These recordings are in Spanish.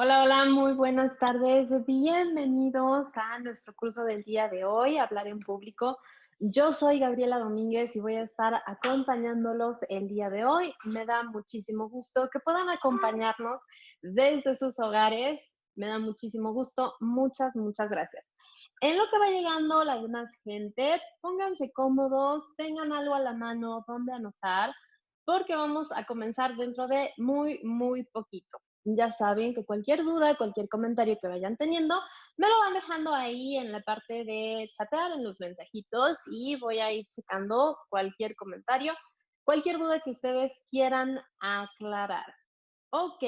Hola, hola, muy buenas tardes. Bienvenidos a nuestro curso del día de hoy, Hablar en Público. Yo soy Gabriela Domínguez y voy a estar acompañándolos el día de hoy. Me da muchísimo gusto que puedan acompañarnos desde sus hogares. Me da muchísimo gusto. Muchas, muchas gracias. En lo que va llegando la demás gente, pónganse cómodos, tengan algo a la mano donde anotar, porque vamos a comenzar dentro de muy, muy poquito. Ya saben que cualquier duda, cualquier comentario que vayan teniendo, me lo van dejando ahí en la parte de chatear, en los mensajitos, y voy a ir checando cualquier comentario, cualquier duda que ustedes quieran aclarar. Ok,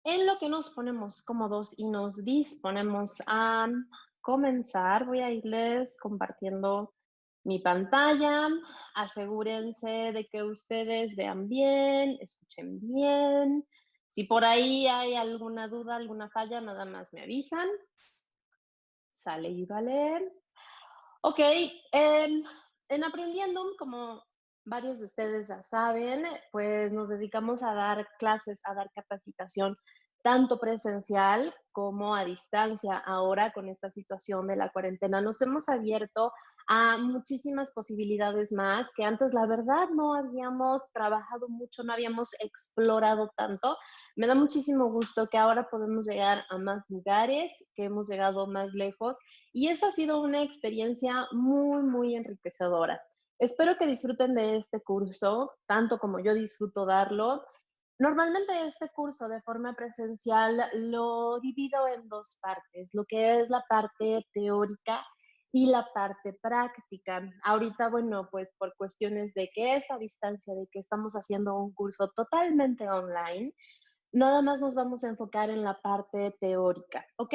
en lo que nos ponemos cómodos y nos disponemos a comenzar, voy a irles compartiendo mi pantalla. Asegúrense de que ustedes vean bien, escuchen bien. Si por ahí hay alguna duda, alguna falla, nada más me avisan. Sale y vale. Ok, en Aprendiendo, como varios de ustedes ya saben, pues nos dedicamos a dar clases, a dar capacitación, tanto presencial como a distancia. Ahora, con esta situación de la cuarentena, nos hemos abierto a muchísimas posibilidades más que antes, la verdad, no habíamos trabajado mucho, no habíamos explorado tanto. Me da muchísimo gusto que ahora podemos llegar a más lugares, que hemos llegado más lejos y eso ha sido una experiencia muy, muy enriquecedora. Espero que disfruten de este curso, tanto como yo disfruto darlo. Normalmente este curso de forma presencial lo divido en dos partes, lo que es la parte teórica y la parte práctica. Ahorita, bueno, pues por cuestiones de que es a distancia, de que estamos haciendo un curso totalmente online, nada más nos vamos a enfocar en la parte teórica, ¿ok?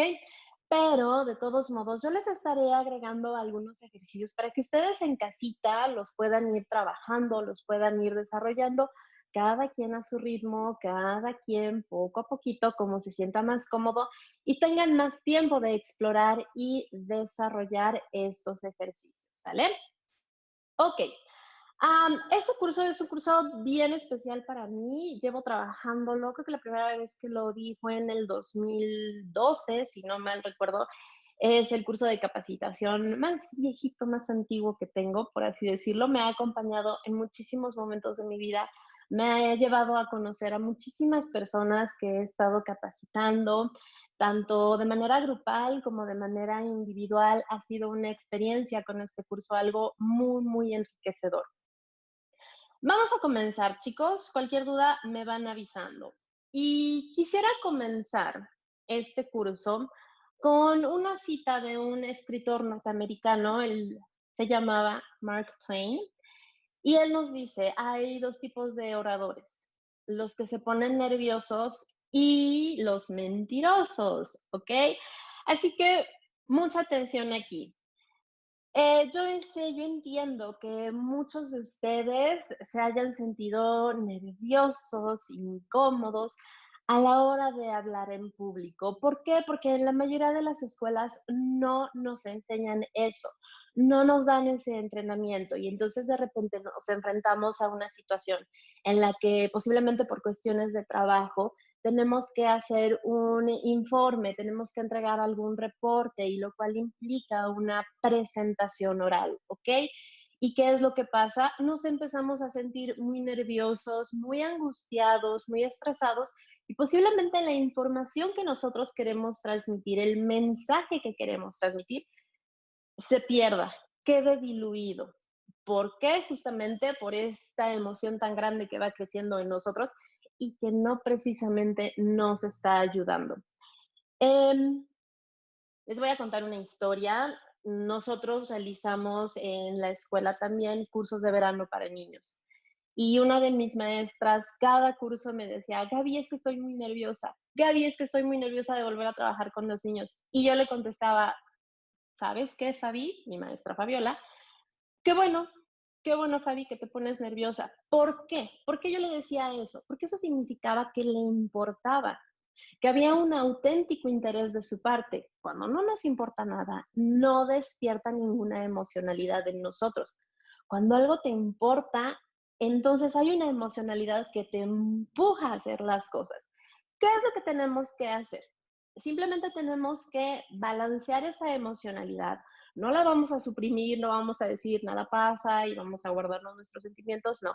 Pero de todos modos, yo les estaré agregando algunos ejercicios para que ustedes en casita los puedan ir trabajando, los puedan ir desarrollando, cada quien a su ritmo, cada quien poco a poquito, como se sienta más cómodo y tengan más tiempo de explorar y desarrollar estos ejercicios, ¿sale? Ok, este curso es un curso bien especial para mí. Llevo trabajándolo, creo que la primera vez que lo di fue en el 2012, si no mal recuerdo. Es el curso de capacitación más viejito, más antiguo que tengo, por así decirlo. Me ha acompañado en muchísimos momentos de mi vida. Me ha llevado a conocer a muchísimas personas que he estado capacitando, tanto de manera grupal como de manera individual. Ha sido una experiencia con este curso, algo muy, muy enriquecedor. Vamos a comenzar, chicos. Cualquier duda me van avisando. Y quisiera comenzar este curso con una cita de un escritor norteamericano, él se llamaba Mark Twain, y él nos dice, hay dos tipos de oradores, los que se ponen nerviosos y los mentirosos, ¿ok? Así que mucha atención aquí. Yo entiendo que muchos de ustedes se hayan sentido nerviosos, incómodos a la hora de hablar en público. ¿Por qué? Porque en la mayoría de las escuelas no nos enseñan eso, no nos dan ese entrenamiento y entonces de repente nos enfrentamos a una situación en la que posiblemente por cuestiones de trabajo tenemos que hacer un informe, tenemos que entregar algún reporte y lo cual implica una presentación oral, ¿ok? ¿Y qué es lo que pasa? Nos empezamos a sentir muy nerviosos, muy angustiados, muy estresados y posiblemente la información que nosotros queremos transmitir, el mensaje que queremos transmitir, se pierda, quede diluido. ¿Por qué? Justamente por esta emoción tan grande que va creciendo en nosotros y que no precisamente nos está ayudando. Em, Les voy a contar una historia. Nosotros realizamos en la escuela también cursos de verano para niños. Y una de mis maestras, cada curso me decía, Gaby, es que estoy muy nerviosa. Gaby, es que estoy muy nerviosa de volver a trabajar con los niños. Y yo le contestaba, ¿sabes qué, Fabi? Mi maestra Fabiola, qué bueno, qué bueno, Fabi, que te pones nerviosa. ¿Por qué? ¿Por qué yo le decía eso? Porque eso significaba que le importaba, que había un auténtico interés de su parte. Cuando no nos importa nada, no despierta ninguna emocionalidad en nosotros. Cuando algo te importa, entonces hay una emocionalidad que te empuja a hacer las cosas. ¿Qué es lo que tenemos que hacer? Simplemente tenemos que balancear esa emocionalidad. No la vamos a suprimir, no vamos a decir nada pasa y vamos a guardarnos nuestros sentimientos, no.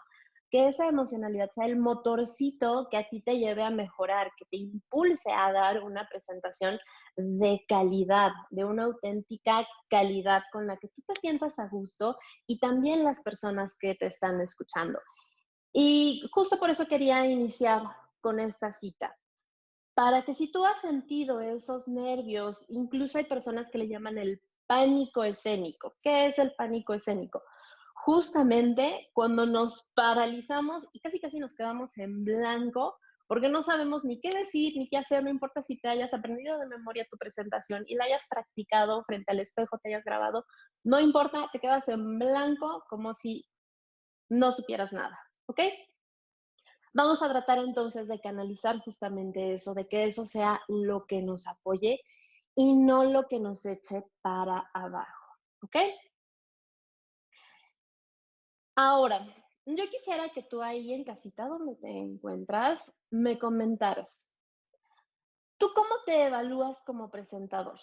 Que esa emocionalidad sea el motorcito que a ti te lleve a mejorar, que te impulse a dar una presentación de calidad, de una auténtica calidad con la que tú te sientas a gusto y también las personas que te están escuchando. Y justo por eso quería iniciar con esta cita, para que si tú has sentido esos nervios, incluso hay personas que le llaman el pánico escénico. ¿Qué es el pánico escénico? Justamente cuando nos paralizamos y casi casi nos quedamos en blanco porque no sabemos ni qué decir ni qué hacer, no importa si te hayas aprendido de memoria tu presentación y la hayas practicado frente al espejo, te hayas grabado, no importa, te quedas en blanco como si no supieras nada, ¿ok? Vamos a tratar entonces de canalizar justamente eso, de que eso sea lo que nos apoye y no lo que nos eche para abajo, ¿ok? Ahora, yo quisiera que tú ahí en casita donde te encuentras me comentaras, ¿tú cómo te evalúas como presentador?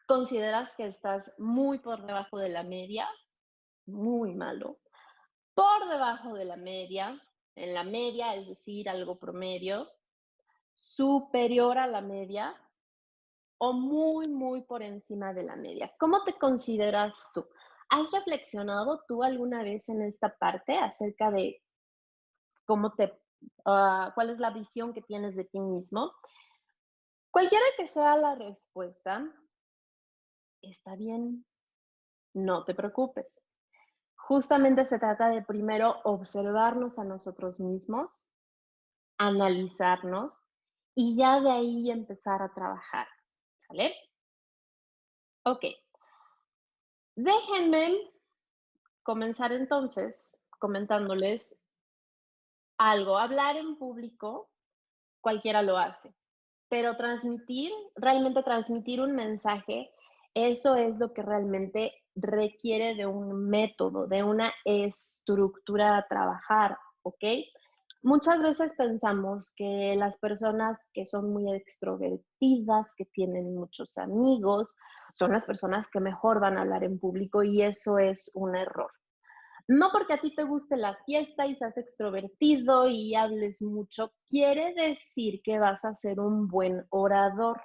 ¿Consideras que estás muy por debajo de la media? Muy malo. ¿Por debajo de la media? En la media, es decir, algo promedio. ¿Superior a la media? ¿O muy, muy por encima de la media? ¿Cómo te consideras tú? ¿Has reflexionado tú alguna vez en esta parte acerca de cómo cuál es la visión que tienes de ti mismo? Cualquiera que sea la respuesta, está bien, no te preocupes. Justamente se trata de primero observarnos a nosotros mismos, analizarnos y ya de ahí empezar a trabajar, ¿sale? Ok, déjenme comenzar entonces comentándoles algo. Hablar en público, cualquiera lo hace, pero realmente transmitir un mensaje, eso es lo que realmente requiere de un método, de una estructura a trabajar, ¿ok? Muchas veces pensamos que las personas que son muy extrovertidas, que tienen muchos amigos, son las personas que mejor van a hablar en público y eso es un error. No porque a ti te guste la fiesta y seas extrovertido y hables mucho, quiere decir que vas a ser un buen orador.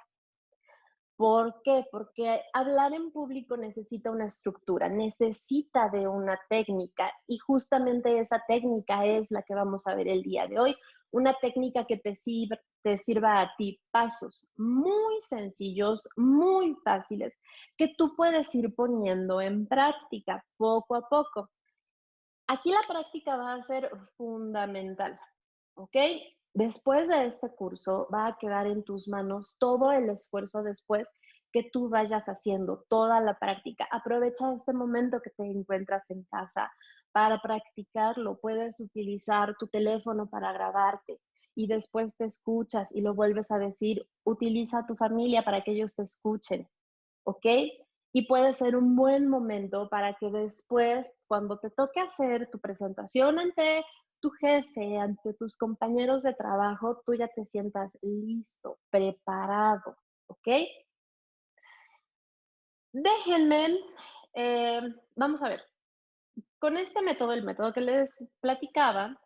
¿Por qué? Porque hablar en público necesita una estructura, necesita de una técnica y justamente esa técnica es la que vamos a ver el día de hoy. Una técnica que te sirva a ti pasos muy sencillos, muy fáciles, que tú puedes ir poniendo en práctica poco a poco. Aquí la práctica va a ser fundamental, ¿ok? Después de este curso va a quedar en tus manos todo el esfuerzo después que tú vayas haciendo, toda la práctica. Aprovecha este momento que te encuentras en casa para practicarlo. Puedes utilizar tu teléfono para grabarte y después te escuchas y lo vuelves a decir. Utiliza a tu familia para que ellos te escuchen. ¿Ok? Y puede ser un buen momento para que después, cuando te toque hacer tu presentación ante tu jefe, ante tus compañeros de trabajo, tú ya te sientas listo, preparado, ¿ok? Déjenme, eh, vamos a ver, con este método, el método que les platicaba,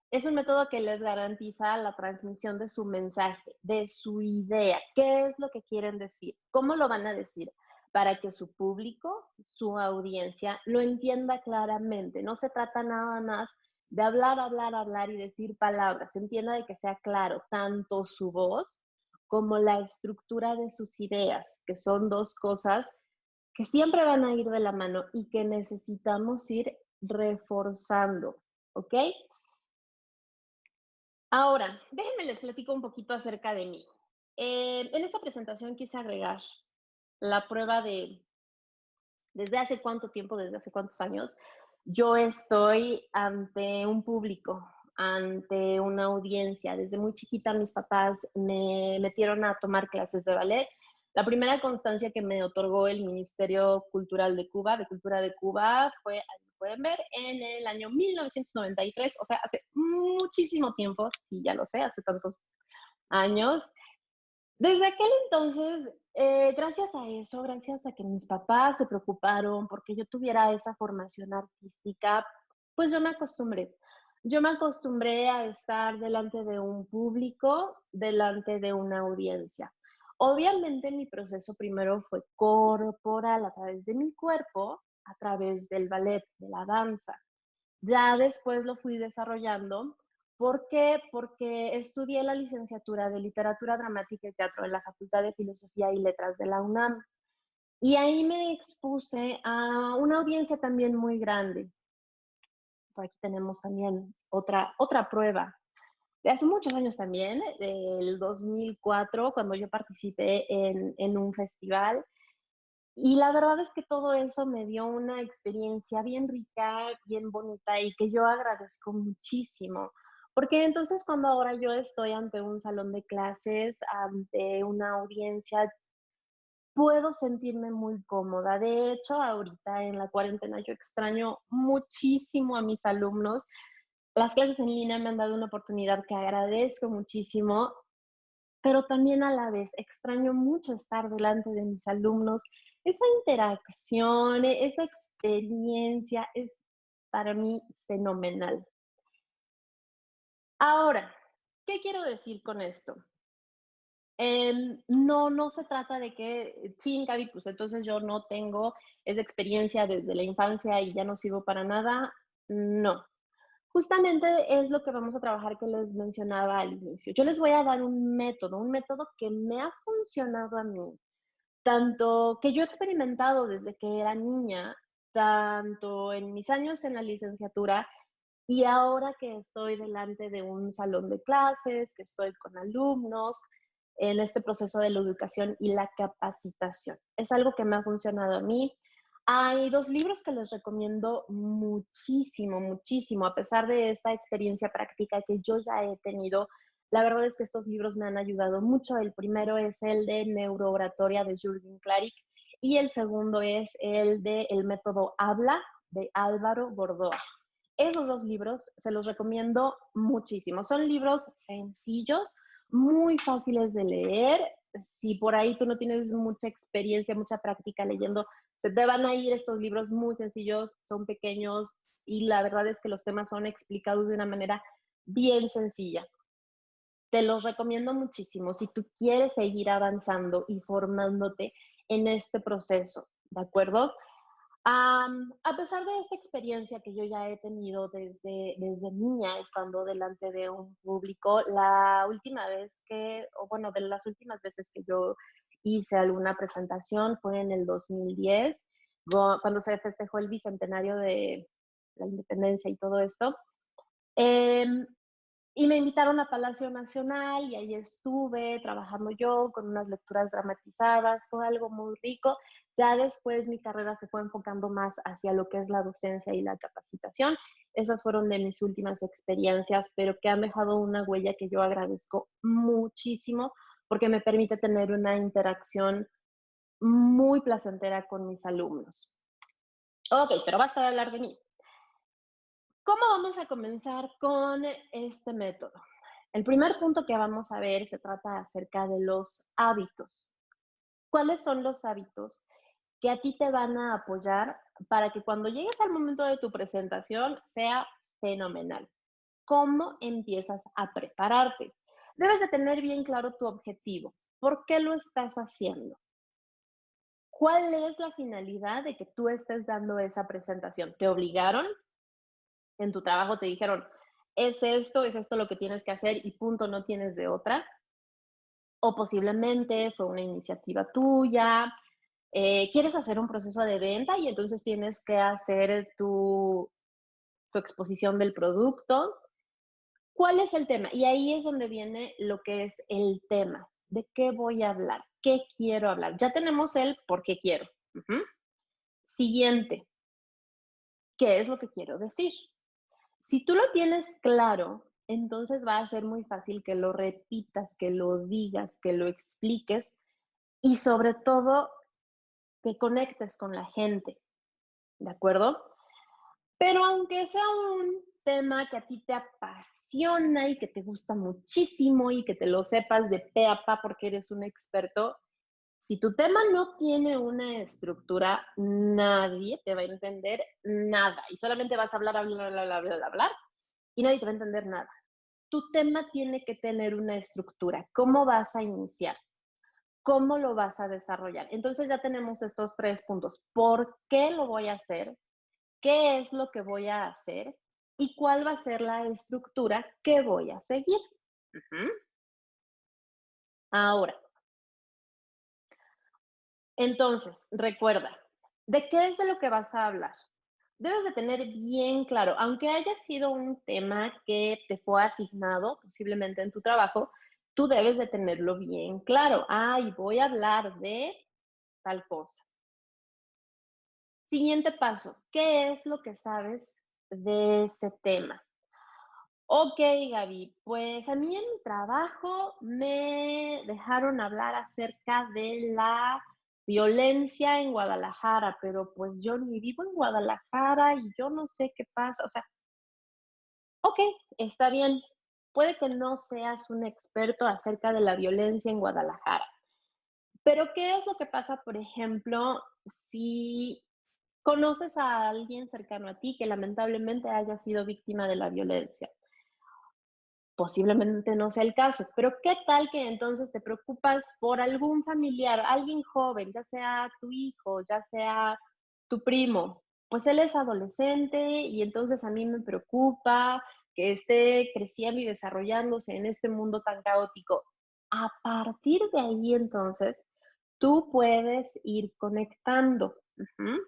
es un método que les garantiza la transmisión de su mensaje, de su idea, qué es lo que quieren decir, cómo lo van a decir, para que su público, su audiencia, lo entienda claramente. No se trata nada más de hablar, hablar, hablar y decir palabras. Se entienda de que sea claro tanto su voz como la estructura de sus ideas, que son dos cosas que siempre van a ir de la mano y que necesitamos ir reforzando, ¿ok? Ahora, déjenme les platico un poquito acerca de mí. En esta presentación quise agregar la prueba de desde hace cuánto tiempo, desde hace cuántos años, yo estoy ante un público, ante una audiencia. Desde muy chiquita mis papás me metieron a tomar clases de ballet. La primera constancia que me otorgó el Ministerio Cultural de Cuba, de Cultura de Cuba, fue, ahí lo pueden ver, en el año 1993, o sea, hace muchísimo tiempo, sí, ya lo sé, hace tantos. años. Desde aquel entonces, gracias a eso, gracias a que mis papás se preocuparon porque yo tuviera esa formación artística, pues yo me acostumbré. Yo me acostumbré a estar delante de un público, delante de una audiencia. Obviamente mi proceso primero fue corporal a través de mi cuerpo, a través del ballet, de la danza. Ya después lo fui desarrollando. ¿Por qué? Porque estudié la licenciatura de Literatura Dramática y Teatro en la Facultad de Filosofía y Letras de la UNAM. Y ahí me expuse a una audiencia también muy grande. Por aquí tenemos también otra prueba. De hace muchos años también, del 2004, cuando yo participé en un festival. Y la verdad es que todo eso me dio una experiencia bien rica, bien bonita y que yo agradezco muchísimo. Porque entonces cuando ahora yo estoy ante un salón de clases, ante una audiencia, puedo sentirme muy cómoda. De hecho, ahorita en la cuarentena yo extraño muchísimo a mis alumnos. Las clases en línea me han dado una oportunidad que agradezco muchísimo, pero también a la vez extraño mucho estar delante de mis alumnos. Esa interacción, esa experiencia es para mí fenomenal. Ahora, ¿qué quiero decir con esto? No se trata de que, sí, Gaby, pues entonces yo no tengo esa experiencia desde la infancia y ya no sirvo para nada. No, justamente es lo que vamos a trabajar que les mencionaba al inicio. Yo les voy a dar un método que me ha funcionado a mí, tanto que yo he experimentado desde que era niña, tanto en mis años en la licenciatura y ahora que estoy delante de un salón de clases, que estoy con alumnos, en este proceso de la educación y la capacitación. Es algo que me ha funcionado a mí. Hay 2 libros que les recomiendo muchísimo, muchísimo, a pesar de esta experiencia práctica que yo ya he tenido. La verdad es que estos libros me han ayudado mucho. El primero es el de Neurooratoria de Jürgen Klarik y el segundo es el de El método Habla de Álvaro Gordoa. Esos 2 libros se los recomiendo muchísimo. Son libros sencillos, muy fáciles de leer. Si por ahí tú no tienes mucha experiencia, mucha práctica leyendo, se te van a ir estos libros muy sencillos, son pequeños y la verdad es que los temas son explicados de una manera bien sencilla. Te los recomiendo muchísimo si tú quieres seguir avanzando y formándote en este proceso, ¿de acuerdo? A pesar de esta experiencia que yo ya he tenido desde niña, estando delante de un público, la última vez que, o bueno, de las últimas veces que yo hice alguna presentación fue en el 2010, cuando se festejó el bicentenario de la independencia y todo esto. Em, y me invitaron a Palacio Nacional y ahí estuve trabajando yo con unas lecturas dramatizadas, fue algo muy rico. Ya después mi carrera se fue enfocando más hacia lo que es la docencia y la capacitación. Esas fueron de mis últimas experiencias, pero que han dejado una huella que yo agradezco muchísimo porque me permite tener una interacción muy placentera con mis alumnos. Ok, pero basta de hablar de mí. ¿Cómo vamos a comenzar con este método? El primer punto que vamos a ver se trata acerca de los hábitos. ¿Cuáles son los hábitos que a ti te van a apoyar para que cuando llegues al momento de tu presentación sea fenomenal? ¿Cómo empiezas a prepararte? Debes de tener bien claro tu objetivo. ¿Por qué lo estás haciendo? ¿Cuál es la finalidad de que tú estés dando esa presentación? ¿Te obligaron? ¿En tu trabajo te dijeron, es esto lo que tienes que hacer y punto, no tienes de otra? O posiblemente fue una iniciativa tuya, quieres hacer un proceso de venta y entonces tienes que hacer tu exposición del producto. ¿Cuál es el tema? Y ahí es donde viene lo que es el tema. ¿De qué voy a hablar? ¿Qué quiero hablar? Ya tenemos el por qué quiero. Ujú. Siguiente, ¿qué es lo que quiero decir? Si tú lo tienes claro, entonces va a ser muy fácil que lo repitas, que lo digas, que lo expliques y sobre todo que conectes con la gente, ¿de acuerdo? Pero aunque sea un tema que a ti te apasiona y que te gusta muchísimo y que te lo sepas de pe a pa porque eres un experto, si tu tema no tiene una estructura, nadie te va a entender nada y solamente vas a hablar, hablar, hablar, hablar, hablar, hablar y nadie te va a entender nada. Tu tema tiene que tener una estructura. ¿Cómo vas a iniciar? ¿Cómo lo vas a desarrollar? Entonces ya tenemos estos 3 puntos. ¿Por qué lo voy a hacer? ¿Qué es lo que voy a hacer? ¿Y cuál va a ser la estructura que voy a seguir? Ujú. Ahora, entonces, recuerda, ¿de qué es de lo que vas a hablar? Debes de tener bien claro, aunque haya sido un tema que te fue asignado posiblemente en tu trabajo, tú debes de tenerlo bien claro. Ay, voy a hablar de tal cosa. Siguiente paso, ¿qué es lo que sabes de ese tema? Ok, Gaby, pues a mí en mi trabajo me dejaron hablar acerca de la violencia en Guadalajara, pero pues yo ni vivo en Guadalajara y yo no sé qué pasa. O sea, ok, está bien. Puede que no seas un experto acerca de la violencia en Guadalajara, pero ¿qué es lo que pasa, por ejemplo, si conoces a alguien cercano a ti que lamentablemente haya sido víctima de la violencia? Posiblemente no sea el caso, pero ¿qué tal que entonces te preocupas por algún familiar, alguien joven, ya sea tu hijo, ya sea tu primo? Pues él es adolescente y entonces a mí me preocupa que esté creciendo y desarrollándose en este mundo tan caótico. A partir de ahí, entonces, tú puedes ir conectando. Ujú.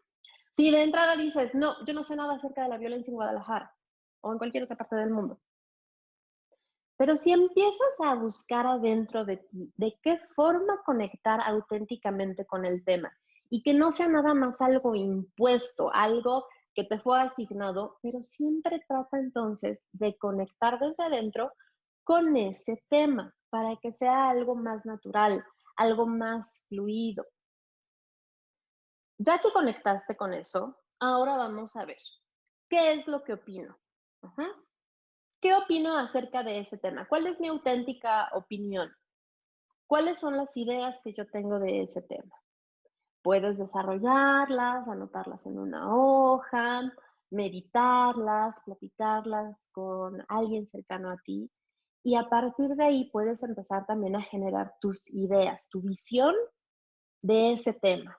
Si de entrada dices, no, yo no sé nada acerca de la violencia en Guadalajara o en cualquier otra parte del mundo, pero si empiezas a buscar adentro de ti de qué forma conectar auténticamente con el tema y que no sea nada más algo impuesto, algo que te fue asignado, pero siempre trata entonces de conectar desde adentro con ese tema para que sea algo más natural, algo más fluido. Ya que conectaste con eso, ahora vamos a ver qué es lo que opino. Ujú. ¿Qué opino acerca de ese tema? ¿Cuál es mi auténtica opinión? ¿Cuáles son las ideas que yo tengo de ese tema? Puedes desarrollarlas, anotarlas en una hoja, meditarlas, platicarlas con alguien cercano a ti y a partir de ahí puedes empezar también a generar tus ideas, tu visión de ese tema.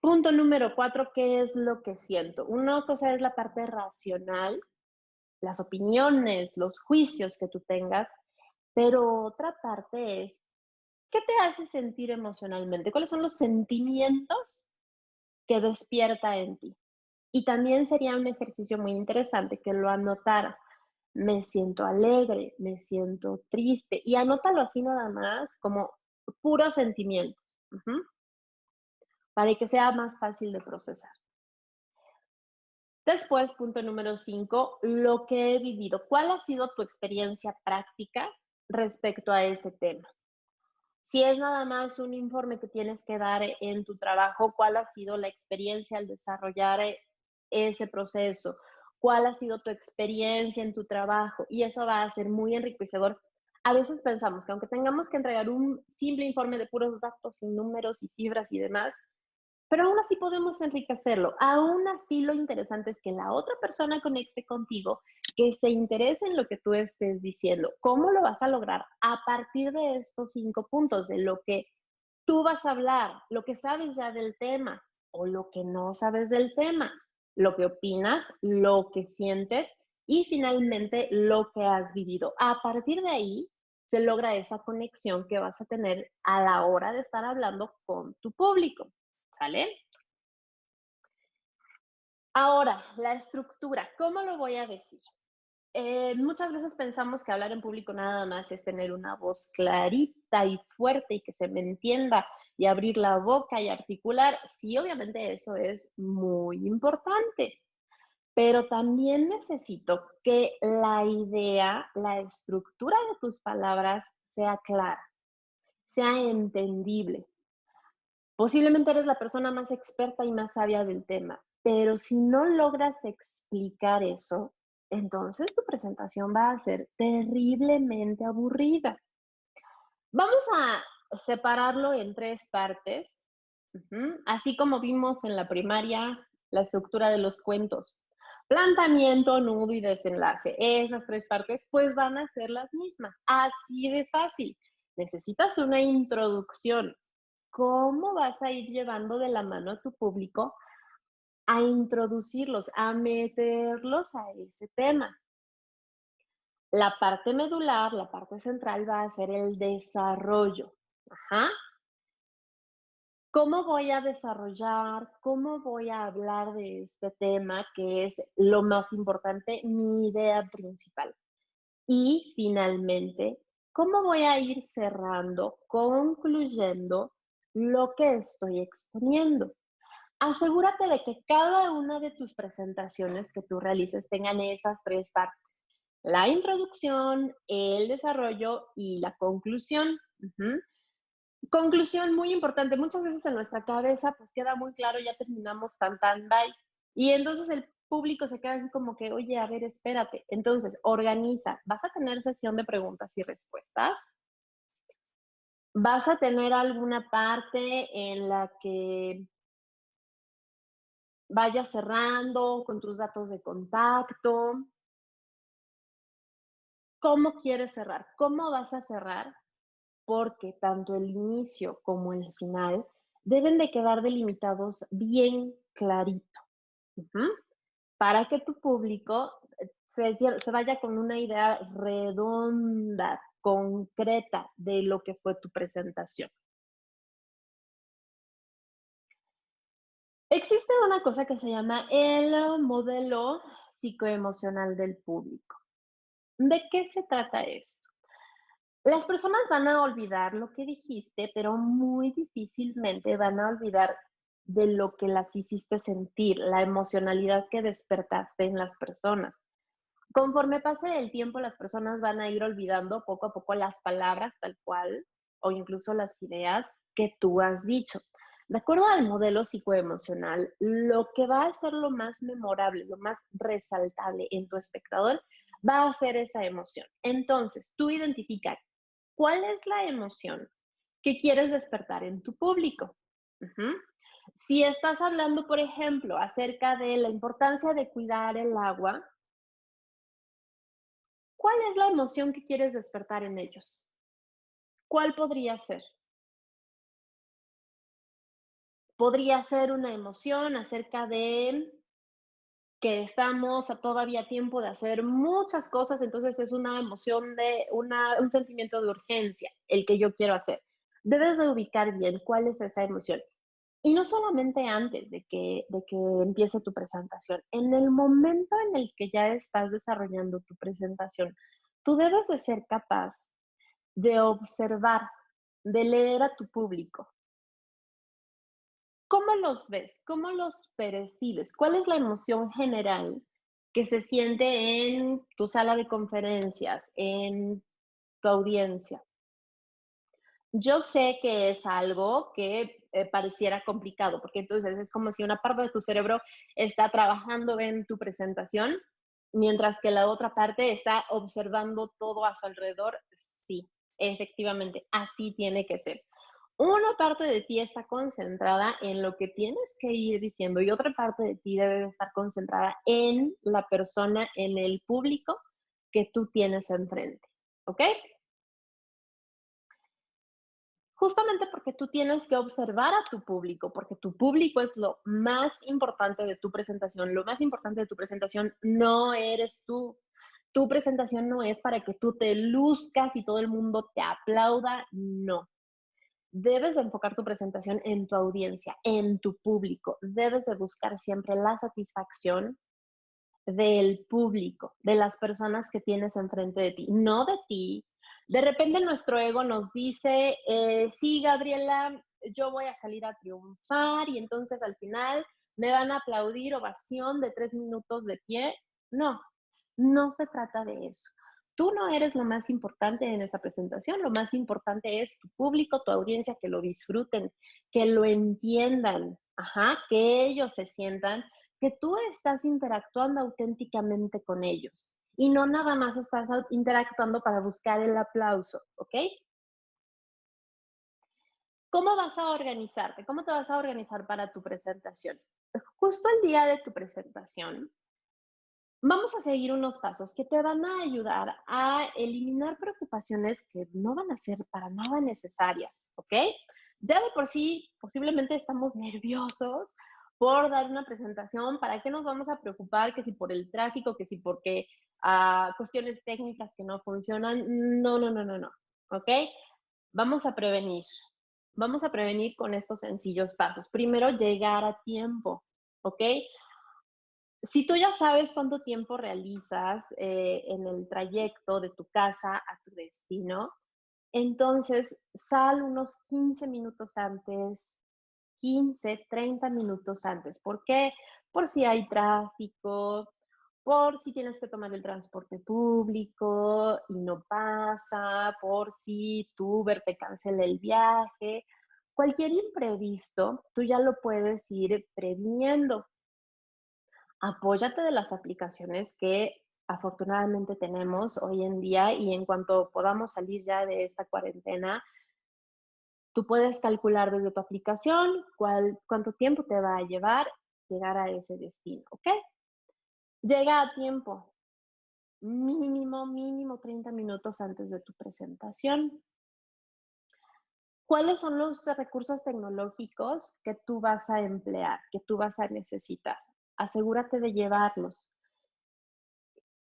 Punto número 4, ¿qué es lo que siento? Una cosa es la parte racional, las opiniones, los juicios que tú tengas, pero otra parte es, ¿qué te hace sentir emocionalmente? ¿Cuáles son los sentimientos que despierta en ti? Y también sería un ejercicio muy interesante que lo anotaras. Me siento alegre, me siento triste, y anótalo así nada más, como puros sentimientos, ujú, para que sea más fácil de procesar. Después, punto número 5, lo que he vivido. ¿Cuál ha sido tu experiencia práctica respecto a ese tema? Si es nada más un informe que tienes que dar en tu trabajo, ¿cuál ha sido la experiencia al desarrollar ese proceso? ¿Cuál ha sido tu experiencia en tu trabajo? Y eso va a ser muy enriquecedor. A veces pensamos que aunque tengamos que entregar un simple informe de puros datos y números y cifras y demás, pero aún así podemos enriquecerlo. Aún así lo interesante es que la otra persona conecte contigo, que se interese en lo que tú estés diciendo. ¿Cómo lo vas a lograr? A partir de estos 5 puntos, de lo que tú vas a hablar, lo que sabes ya del tema o lo que no sabes del tema, lo que opinas, lo que sientes y finalmente lo que has vivido. A partir de ahí se logra esa conexión que vas a tener a la hora de estar hablando con tu público. ¿Sale? Ahora, la estructura, ¿cómo lo voy a decir? Muchas veces pensamos que hablar en público nada más es tener una voz clarita y fuerte y que se me entienda y abrir la boca y articular. Sí, obviamente eso es muy importante, pero también necesito que la idea, la estructura de tus palabras sea clara, sea entendible. Posiblemente eres la persona más experta y más sabia del tema, Pero si no logras explicar eso, entonces tu presentación va a ser terriblemente aburrida. Vamos a separarlo en 3 partes, así como vimos en la primaria la estructura de los cuentos. Planteamiento, nudo y desenlace. Esas 3 partes, pues, van a ser las mismas, así de fácil. Necesitas una introducción. ¿Cómo vas a ir llevando de la mano a tu público a introducirlos, a meterlos a ese tema? La parte medular, la parte central va a ser el desarrollo. Ajá. ¿Cómo voy a desarrollar? ¿Cómo voy a hablar de este tema que es lo más importante, mi idea principal? Y finalmente, ¿cómo voy a ir cerrando, concluyendo lo que estoy exponiendo? Asegúrate de que cada una de tus presentaciones que tú realices tengan esas 3 partes: la introducción, el desarrollo y la conclusión. Conclusión muy importante, muchas veces en nuestra cabeza, pues, queda muy claro, ya terminamos, tan, tan, bye. Y entonces el público se queda así como que: "Oye, a ver, espérate". Entonces, organiza, ¿vas a tener sesión de preguntas y respuestas? ¿Vas a tener alguna parte en la que vayas cerrando con tus datos de contacto? ¿Cómo quieres cerrar? ¿Cómo vas a cerrar? Porque tanto el inicio como el final deben de quedar delimitados bien clarito, ujú, para que tu público se vaya con una idea redonda, concreta de lo que fue tu presentación. Existe una cosa que se llama el modelo psicoemocional del público. ¿De qué se trata esto? Las personas van a olvidar lo que dijiste, pero muy difícilmente van a olvidar de lo que las hiciste sentir, la emocionalidad que despertaste en las personas. Conforme pase el tiempo, las personas van a ir olvidando poco a poco las palabras tal cual o incluso las ideas que tú has dicho. De acuerdo al modelo psicoemocional, lo que va a ser lo más memorable, lo más resaltable en tu espectador va a ser esa emoción. Entonces, tú identifica cuál es la emoción que quieres despertar en tu público. Ujú. Si estás hablando, por ejemplo, acerca de la importancia de cuidar el agua, ¿cuál es la emoción que quieres despertar en ellos? ¿Cuál podría ser? Podría ser una emoción acerca de que estamos a todavía tiempo de hacer muchas cosas, entonces es una emoción de un sentimiento de urgencia, el que yo quiero hacer. Debes de ubicar bien cuál es esa emoción. Y no solamente antes de que empiece tu presentación, en el momento en el que ya estás desarrollando tu presentación, tú debes de ser capaz de observar, de leer a tu público. ¿Cómo los ves? ¿Cómo los percibes? ¿Cuál es la emoción general que se siente en tu sala de conferencias, en tu audiencia? Yo sé que es algo que pareciera complicado, porque entonces es como si una parte de tu cerebro está trabajando en tu presentación, mientras que la otra parte está observando todo a su alrededor. Sí, efectivamente, así tiene que ser. Una parte de ti está concentrada en lo que tienes que ir diciendo y otra parte de ti debe estar concentrada en la persona, en el público que tú tienes enfrente, ¿ok? Justamente porque tú tienes que observar a tu público, porque tu público es lo más importante de tu presentación. Lo más importante de tu presentación no eres tú. Tu presentación no es para que tú te luzcas y todo el mundo te aplauda, no. Debes de enfocar tu presentación en tu audiencia, en tu público. Debes de buscar siempre la satisfacción del público, de las personas que tienes enfrente de ti, no de ti. De repente nuestro ego nos dice, sí, Gabriela, yo voy a salir a triunfar y entonces al final me van a aplaudir ovación de 3 minutos de pie. No, no se trata de eso. Tú no eres lo más importante en esa presentación, lo más importante es tu público, tu audiencia, que lo disfruten, que lo entiendan, ajá, que ellos se sientan que tú estás interactuando auténticamente con ellos y no nada más estás interactuando para buscar el aplauso, ¿ok? ¿Cómo vas a organizarte? ¿Cómo te vas a organizar para tu presentación? Justo el día de tu presentación, vamos a seguir unos pasos que te van a ayudar a eliminar preocupaciones que no van a ser para nada necesarias, ¿ok? Ya de por sí, posiblemente estamos nerviosos por dar una presentación. ¿Para qué nos vamos a preocupar? Que si por el tráfico, que si porque cuestiones técnicas que no funcionan. No, no, no, no, no, ¿ok? Vamos a prevenir. Vamos a prevenir con estos sencillos pasos. Primero, llegar a tiempo, ¿ok? Si tú ya sabes cuánto tiempo realizas en el trayecto de tu casa a tu destino, entonces sal unos 15 minutos antes, 15, 30 minutos antes. ¿Por qué? Por si hay tráfico, por si tienes que tomar el transporte público y no pasa, por si tu Uber te cancela el viaje. Cualquier imprevisto, tú ya lo puedes ir previniendo. Apóyate de las aplicaciones que afortunadamente tenemos hoy en día y en cuanto podamos salir ya de esta cuarentena, tú puedes calcular desde tu aplicación cuánto tiempo te va a llevar llegar a ese destino, ¿ok? Llega a tiempo, mínimo 30 minutos antes de tu presentación. ¿Cuáles son los recursos tecnológicos que tú vas a emplear, que tú vas a necesitar? Asegúrate de llevarlos.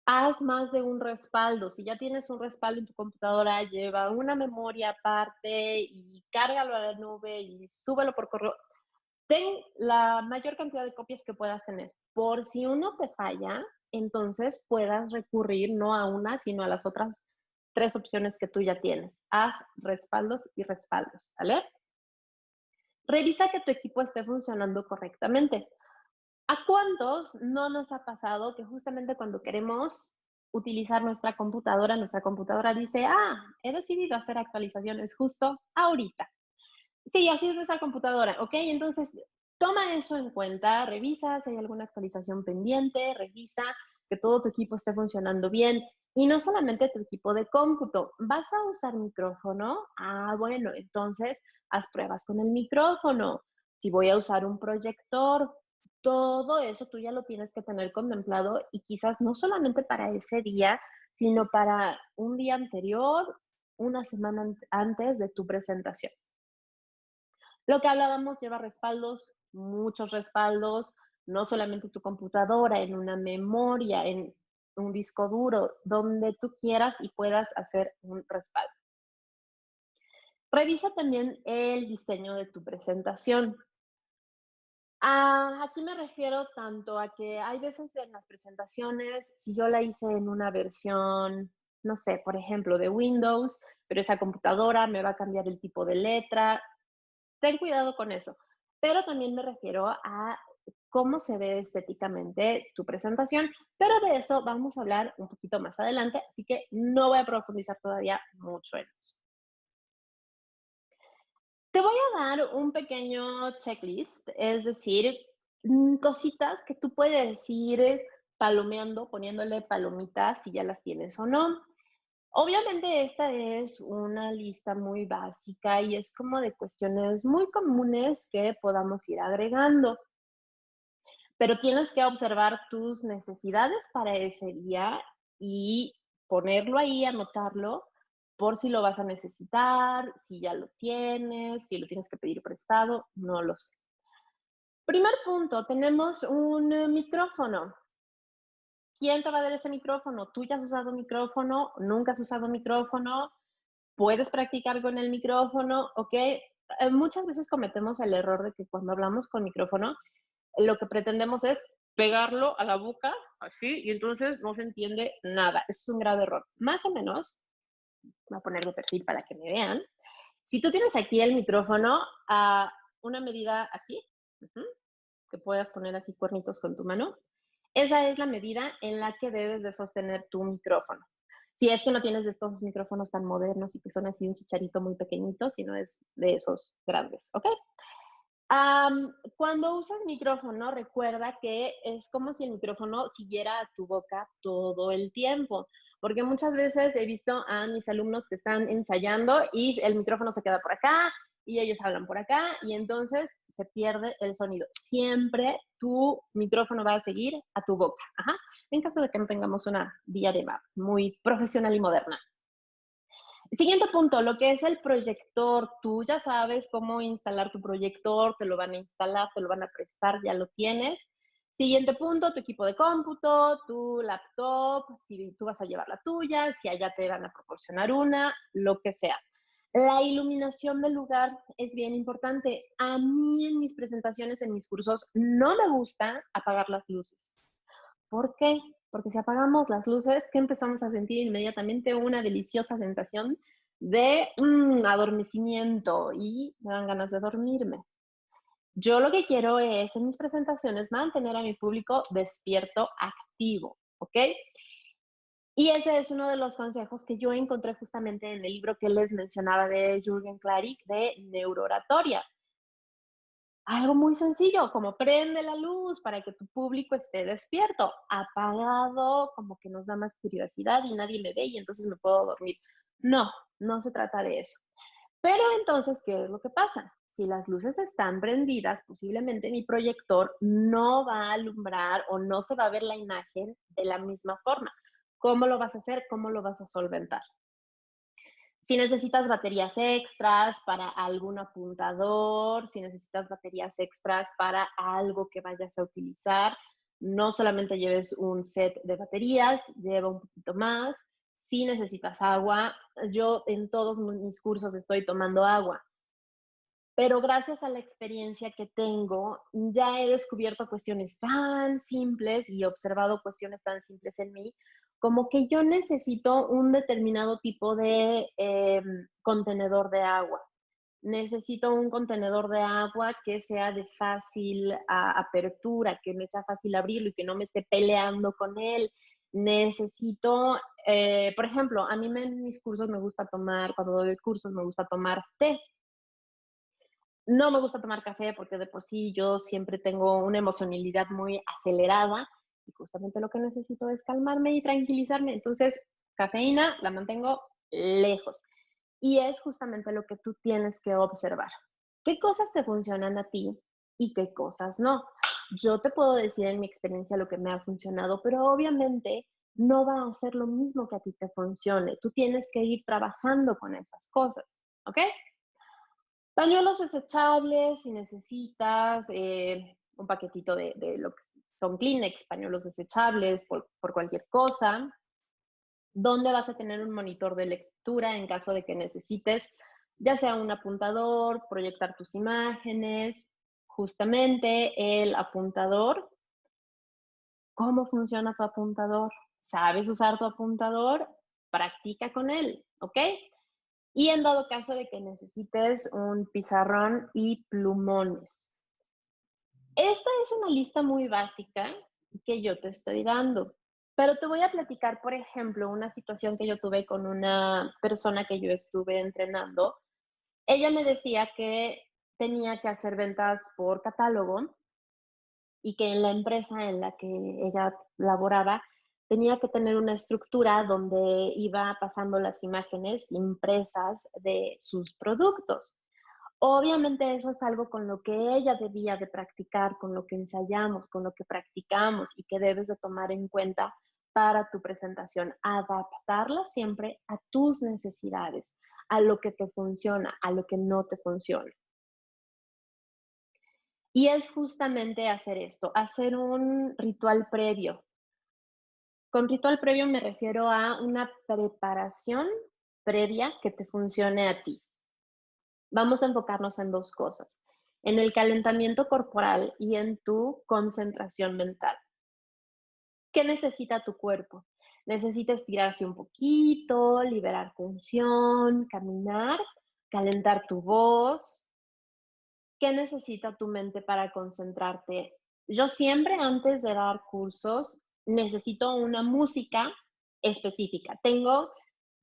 Haz más de un respaldo. Si ya tienes un respaldo en tu computadora, lleva una memoria aparte y cárgalo a la nube y súbelo por correo. Ten la mayor cantidad de copias que puedas tener. Por si uno te falla, entonces puedas recurrir no a una, sino a las otras 3 opciones que tú ya tienes. Haz respaldos y respaldos, ¿vale? Revisa que tu equipo esté funcionando correctamente. ¿A cuántos no nos ha pasado que justamente cuando queremos utilizar nuestra computadora dice, he decidido hacer actualizaciones justo ahorita? Sí, así es nuestra computadora, ¿ok? Entonces, toma eso en cuenta, revisa si hay alguna actualización pendiente, revisa que todo tu equipo esté funcionando bien. Y no solamente tu equipo de cómputo, ¿vas a usar micrófono? Bueno, entonces haz pruebas con el micrófono. Si voy a usar un proyector, todo eso tú ya lo tienes que tener contemplado y quizás no solamente para ese día, sino para un día anterior, una semana antes de tu presentación. Lo que hablábamos lleva respaldos, muchos respaldos, no solamente tu computadora, en una memoria, en un disco duro, donde tú quieras y puedas hacer un respaldo. Revisa también el diseño de tu presentación. Aquí me refiero tanto a que hay veces en las presentaciones, si yo la hice en una versión, no sé, por ejemplo, de Windows, pero esa computadora me va a cambiar el tipo de letra. Ten cuidado con eso. Pero también me refiero a cómo se ve estéticamente tu presentación, pero de eso vamos a hablar un poquito más adelante, así que no voy a profundizar todavía mucho en eso. Te voy a dar un pequeño checklist, es decir, cositas que tú puedes ir palomeando, poniéndole palomitas si ya las tienes o no. Obviamente esta es una lista muy básica y es como de cuestiones muy comunes que podamos ir agregando, pero tienes que observar tus necesidades para ese día y ponerlo ahí, anotarlo, por si lo vas a necesitar, si ya lo tienes, si lo tienes que pedir prestado, no lo sé. Primer punto, tenemos un micrófono. ¿Quién te va a dar ese micrófono? ¿Tú ya has usado micrófono? ¿Nunca has usado micrófono? Puedes practicar con el micrófono, ¿ok? Muchas veces cometemos el error de que cuando hablamos con micrófono, lo que pretendemos es pegarlo a la boca, así, y entonces no se entiende nada. Eso es un grave error. Más o menos, voy a poner de perfil para que me vean. Si tú tienes aquí el micrófono a una medida así, que puedas poner así cuernitos con tu mano, esa es la medida en la que debes de sostener tu micrófono. Si es que no tienes de estos micrófonos tan modernos y que son así un chicharito muy pequeñito, sino es de esos grandes, ¿ok? Cuando usas micrófono, recuerda que es como si el micrófono siguiera a tu boca todo el tiempo, porque muchas veces he visto a mis alumnos que están ensayando y el micrófono se queda por acá y ellos hablan por acá y entonces se pierde el sonido. Siempre tu micrófono va a seguir a tu boca, ajá, en caso de que no tengamos una diadema muy profesional y moderna. Siguiente punto, lo que es el proyector. Tú ya sabes cómo instalar tu proyector, te lo van a instalar, te lo van a prestar, ya lo tienes. Siguiente punto, tu equipo de cómputo, tu laptop, si tú vas a llevar la tuya, si allá te van a proporcionar una, lo que sea. La iluminación del lugar es bien importante. A mí en mis presentaciones, en mis cursos, no me gusta apagar las luces. ¿Por qué? Porque si apagamos las luces, ¿qué empezamos a sentir inmediatamente? Una deliciosa sensación de adormecimiento y me dan ganas de dormirme. Yo lo que quiero es en mis presentaciones mantener a mi público despierto, activo, ¿ok? Y ese es uno de los consejos que yo encontré justamente en el libro que les mencionaba de Jürgen Klarik de neurooratoria. Algo muy sencillo, como prende la luz para que tu público esté despierto. Apagado, como que nos da más curiosidad y nadie me ve y entonces me puedo dormir. No, no se trata de eso. Pero entonces, ¿qué es lo que pasa? Si las luces están prendidas, posiblemente mi proyector no va a alumbrar o no se va a ver la imagen de la misma forma. ¿Cómo lo vas a hacer? ¿Cómo lo vas a solventar? Si necesitas baterías extras para algún apuntador, si necesitas baterías extras para algo que vayas a utilizar, no solamente lleves un set de baterías, lleva un poquito más. Si necesitas agua, yo en todos mis cursos estoy tomando agua, pero gracias a la experiencia que tengo, ya he descubierto cuestiones tan simples y observado cuestiones tan simples en mí, como que yo necesito un determinado tipo de contenedor de agua. Necesito un contenedor de agua que sea de fácil apertura, que me sea fácil abrirlo y que no me esté peleando con él. Necesito, por ejemplo, a mí en mis cursos me gusta tomar, cuando doy cursos me gusta tomar té. No me gusta tomar café porque de por sí yo siempre tengo una emocionalidad muy acelerada y justamente lo que necesito es calmarme y tranquilizarme. Entonces, cafeína la mantengo lejos. Y es justamente lo que tú tienes que observar. ¿Qué cosas te funcionan a ti y qué cosas no? Yo te puedo decir en mi experiencia lo que me ha funcionado, pero obviamente no va a ser lo mismo que a ti te funcione. Tú tienes que ir trabajando con esas cosas, ¿ok? Pañuelos desechables, si necesitas un paquetito de lo que son Kleenex, pañuelos desechables por cualquier cosa. ¿Dónde vas a tener un monitor de lectura en caso de que necesites, ya sea un apuntador, proyectar tus imágenes? Justamente el apuntador, ¿cómo funciona tu apuntador? ¿Sabes usar tu apuntador? Practica con él, ¿ok? Y en dado caso de que necesites un pizarrón y plumones. Esta es una lista muy básica que yo te estoy dando, pero te voy a platicar, por ejemplo, una situación que yo tuve con una persona que yo estuve entrenando. Ella me decía que tenía que hacer ventas por catálogo y que en la empresa en la que ella laboraba tenía que tener una estructura donde iba pasando las imágenes impresas de sus productos. Obviamente eso es algo con lo que ella debía de practicar, con lo que ensayamos, con lo que practicamos y que debes de tomar en cuenta para tu presentación. Adaptarla siempre a tus necesidades, a lo que te funciona, a lo que no te funciona. Y es justamente hacer esto, hacer un ritual previo. Con ritual previo me refiero a una preparación previa que te funcione a ti. Vamos a enfocarnos en dos cosas, en el calentamiento corporal y en tu concentración mental. ¿Qué necesita tu cuerpo? Necesita estirarse un poquito, liberar tensión, caminar, calentar tu voz. ¿Qué necesita tu mente para concentrarte? Yo siempre antes de dar cursos necesito una música específica. Tengo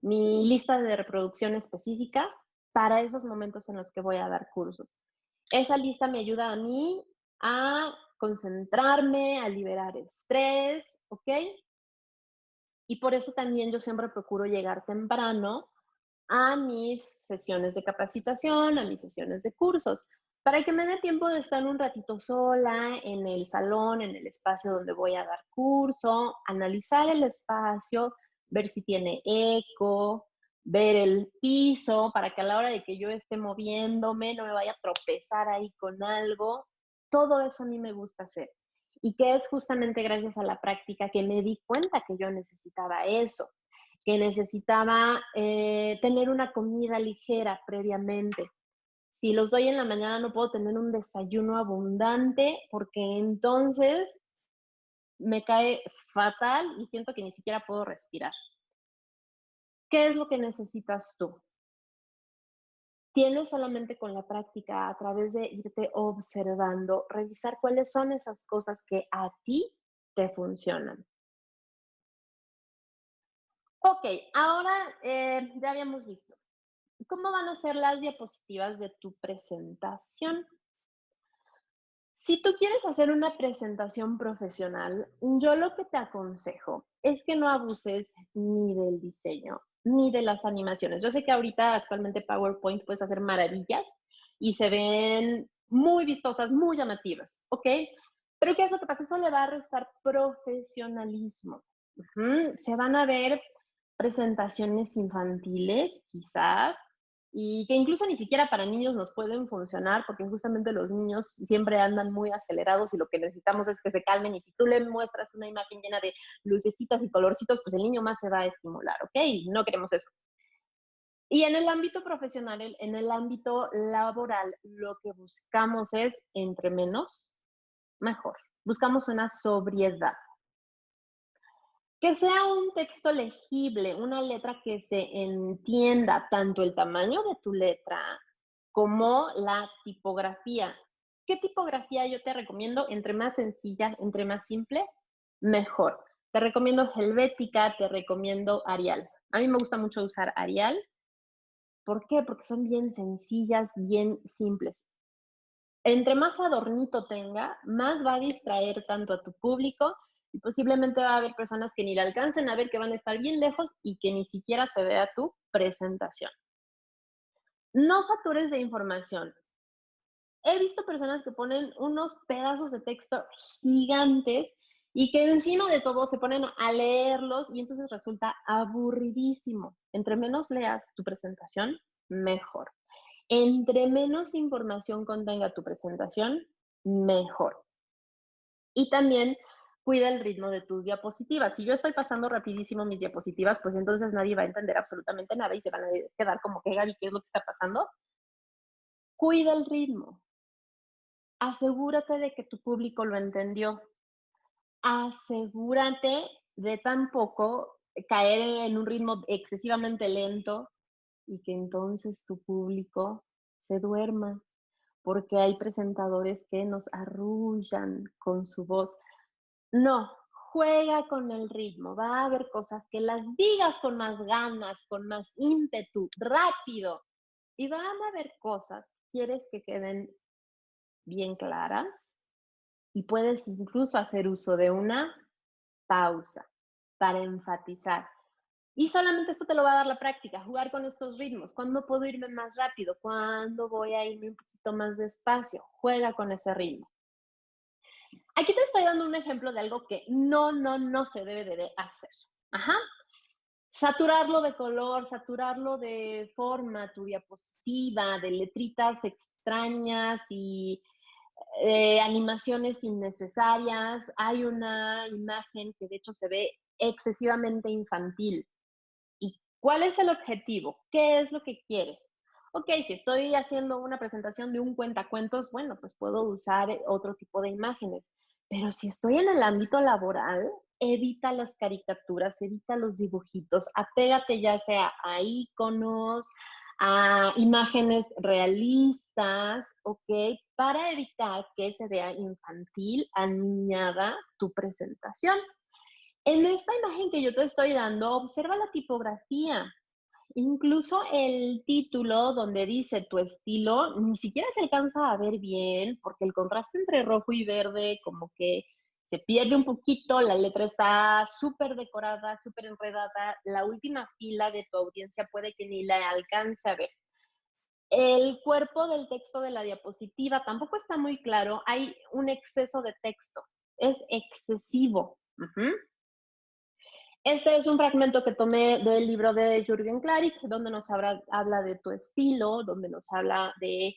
mi lista de reproducción específica para esos momentos en los que voy a dar cursos. Esa lista me ayuda a mí a concentrarme, a liberar estrés, ¿ok? Y por eso también yo siempre procuro llegar temprano a mis sesiones de capacitación, a mis sesiones de cursos, para que me dé tiempo de estar un ratito sola en el salón, en el espacio donde voy a dar curso, analizar el espacio, ver si tiene eco, ver el piso, para que a la hora de que yo esté moviéndome no me vaya a tropezar ahí con algo. Todo eso a mí me gusta hacer. Y que es justamente gracias a la práctica que me di cuenta que yo necesitaba eso, que necesitaba tener una comida ligera previamente. Si los doy en la mañana no puedo tener un desayuno abundante porque entonces me cae fatal y siento que ni siquiera puedo respirar. ¿Qué es lo que necesitas tú? Tienes solamente con la práctica, a través de irte observando, revisar cuáles son esas cosas que a ti te funcionan. Ok, ahora ya habíamos visto cómo van a ser las diapositivas de tu presentación. Si tú quieres hacer una presentación profesional, yo lo que te aconsejo es que no abuses ni del diseño, ni de las animaciones. Yo sé que ahorita actualmente PowerPoint puedes hacer maravillas y se ven muy vistosas, muy llamativas, ¿ok? Pero ¿qué es lo que pasa? Eso le va a restar profesionalismo. Se van a ver presentaciones infantiles, quizás, y que incluso ni siquiera para niños nos pueden funcionar, porque justamente los niños siempre andan muy acelerados y lo que necesitamos es que se calmen, y si tú le muestras una imagen llena de lucecitas y colorcitos, pues el niño más se va a estimular, ¿ok? Y no queremos eso. Y en el ámbito profesional, en el ámbito laboral, lo que buscamos es, entre menos, mejor. Buscamos una sobriedad. Que sea un texto legible, una letra que se entienda tanto el tamaño de tu letra como la tipografía. ¿Qué tipografía yo te recomiendo? Entre más sencilla, entre más simple, mejor. Te recomiendo Helvética, te recomiendo Arial. A mí me gusta mucho usar Arial. ¿Por qué? Porque son bien sencillas, bien simples. Entre más adornito tenga, más va a distraer tanto a tu público y posiblemente va a haber personas que ni le alcancen a ver, que van a estar bien lejos y que ni siquiera se vea tu presentación. No satures de información. He visto personas que ponen unos pedazos de texto gigantes y que encima de todo se ponen a leerlos y entonces resulta aburridísimo. Entre menos leas tu presentación, mejor. Entre menos información contenga tu presentación, mejor. Y también cuida el ritmo de tus diapositivas. Si yo estoy pasando rapidísimo mis diapositivas, pues entonces nadie va a entender absolutamente nada y se van a quedar como que, Gaby, ¿qué es lo que está pasando? Cuida el ritmo. Asegúrate de que tu público lo entendió. Asegúrate de tampoco caer en un ritmo excesivamente lento y que entonces tu público se duerma, porque hay presentadores que nos arrullan con su voz. No, juega con el ritmo. Va a haber cosas que las digas con más ganas, con más ímpetu, rápido. Y van a haber cosas que quieres que queden bien claras y puedes incluso hacer uso de una pausa para enfatizar. Y solamente esto te lo va a dar la práctica, jugar con estos ritmos. ¿Cuándo puedo irme más rápido? ¿Cuándo voy a irme un poquito más despacio? Juega con ese ritmo. Aquí te estoy dando un ejemplo de algo que no se debe de hacer. Ajá. Saturarlo de color, saturarlo de forma, tu diapositiva, de letritas extrañas y animaciones innecesarias. Hay una imagen que de hecho se ve excesivamente infantil. ¿Y cuál es el objetivo? ¿Qué es lo que quieres? Ok, si estoy haciendo una presentación de un cuentacuentos, bueno, pues puedo usar otro tipo de imágenes. Pero si estoy en el ámbito laboral, evita las caricaturas, evita los dibujitos, apégate ya sea a iconos, a imágenes realistas, ¿ok? Para evitar que se vea infantil, aniñada tu presentación. En esta imagen que yo te estoy dando, observa la tipografía Incluso el título donde dice tu estilo, ni siquiera se alcanza a ver bien, porque el contraste entre rojo y verde como que se pierde un poquito, la letra está súper decorada, súper enredada, la última fila de tu audiencia puede que ni la alcance a ver. El cuerpo del texto de la diapositiva tampoco está muy claro, hay un exceso de texto, es excesivo. Ujú. Este es un fragmento que tomé del libro de Jürgen Klarik, donde nos habla de tu estilo, donde nos habla de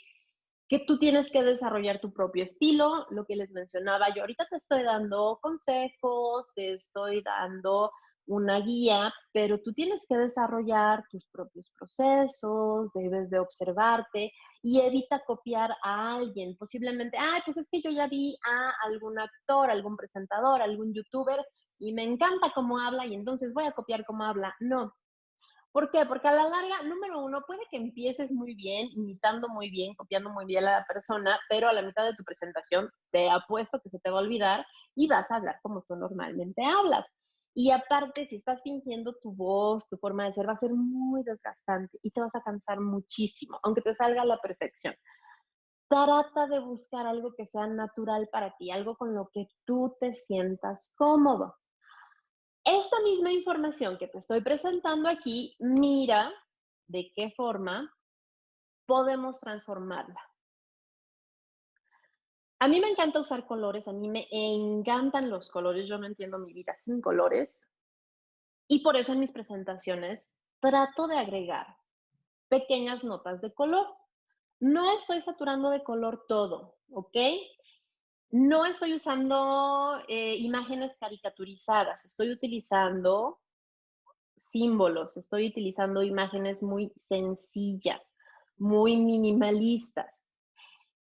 que tú tienes que desarrollar tu propio estilo, lo que les mencionaba. Yo ahorita te estoy dando consejos, te estoy dando una guía, pero tú tienes que desarrollar tus propios procesos, debes de observarte y evita copiar a alguien. Posiblemente, ay, pues es que yo ya vi a algún actor, algún presentador, algún youtuber y me encanta cómo habla y entonces voy a copiar cómo habla. No, ¿por qué? Porque a la larga, número uno, puede que empieces muy bien, imitando muy bien, copiando muy bien a la persona, pero a la mitad de tu presentación te apuesto que se te va a olvidar y vas a hablar como tú normalmente hablas. Y aparte, si estás fingiendo tu voz, tu forma de ser, va a ser muy desgastante y te vas a cansar muchísimo, aunque te salga a la perfección. Trata de buscar algo que sea natural para ti, algo con lo que tú te sientas cómodo. Esta misma información que te estoy presentando aquí, mira de qué forma podemos transformarla. A mí me encanta usar colores, a mí me encantan los colores, yo no entiendo mi vida sin colores y por eso en mis presentaciones trato de agregar pequeñas notas de color. No estoy saturando de color todo, ¿ok? No estoy usando imágenes caricaturizadas, estoy utilizando símbolos, estoy utilizando imágenes muy sencillas, muy minimalistas.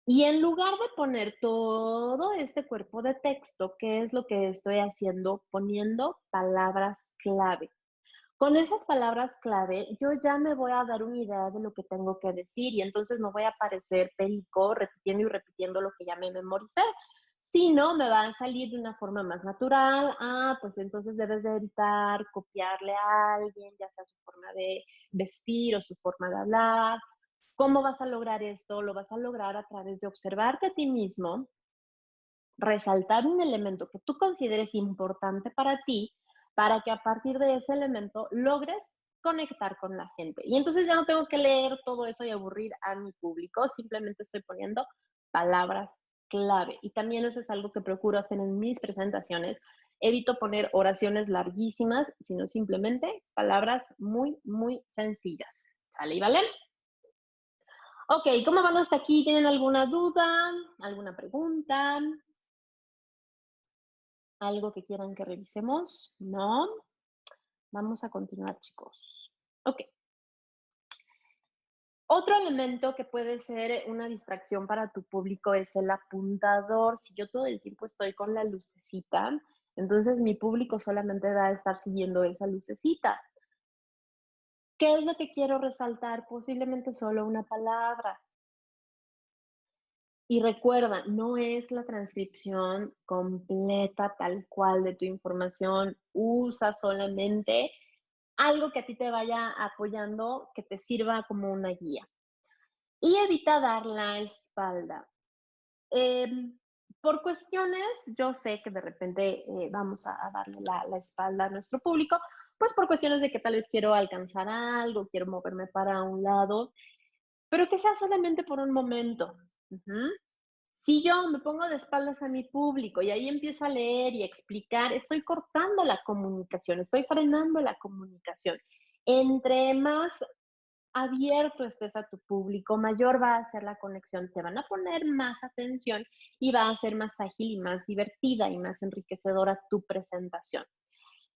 Y en lugar de poner todo este cuerpo de texto, ¿qué es lo que estoy haciendo? Poniendo palabras clave. Con esas palabras clave, yo ya me voy a dar una idea de lo que tengo que decir y entonces no voy a parecer perico repitiendo y repitiendo lo que ya me memoricé, sino me va a salir de una forma más natural. Ah, pues entonces debes de evitar copiarle a alguien, ya sea su forma de vestir o su forma de hablar. ¿Cómo vas a lograr esto? Lo vas a lograr a través de observarte a ti mismo, resaltar un elemento que tú consideres importante para ti, para que a partir de ese elemento logres conectar con la gente. Y entonces ya no tengo que leer todo eso y aburrir a mi público, simplemente estoy poniendo palabras clave. Y también eso es algo que procuro hacer en mis presentaciones. Evito poner oraciones larguísimas, sino simplemente palabras muy, muy sencillas. ¿Sale y vale? Ok, ¿cómo van hasta aquí? ¿Tienen alguna duda? ¿Alguna pregunta? ¿Algo que quieran que revisemos? ¿No? Vamos a continuar, chicos. Ok. Otro elemento que puede ser una distracción para tu público es el apuntador. Si yo todo el tiempo estoy con la lucecita, entonces mi público solamente va a estar siguiendo esa lucecita. ¿Qué es lo que quiero resaltar? Posiblemente solo una palabra. Y recuerda, no es la transcripción completa tal cual de tu información. Usa solamente algo que a ti te vaya apoyando, que te sirva como una guía. Y evita dar la espalda. Em, por cuestiones, yo sé que de repente vamos a darle la espalda a nuestro público, pues por cuestiones de que tal vez quiero alcanzar algo, quiero moverme para un lado, pero que sea solamente por un momento. Ujú. Si yo me pongo de espaldas a mi público y ahí empiezo a leer y a explicar, estoy cortando la comunicación, estoy frenando la comunicación. Entre más abierto estés a tu público, mayor va a ser la conexión, te van a poner más atención y va a ser más ágil y más divertida y más enriquecedora tu presentación.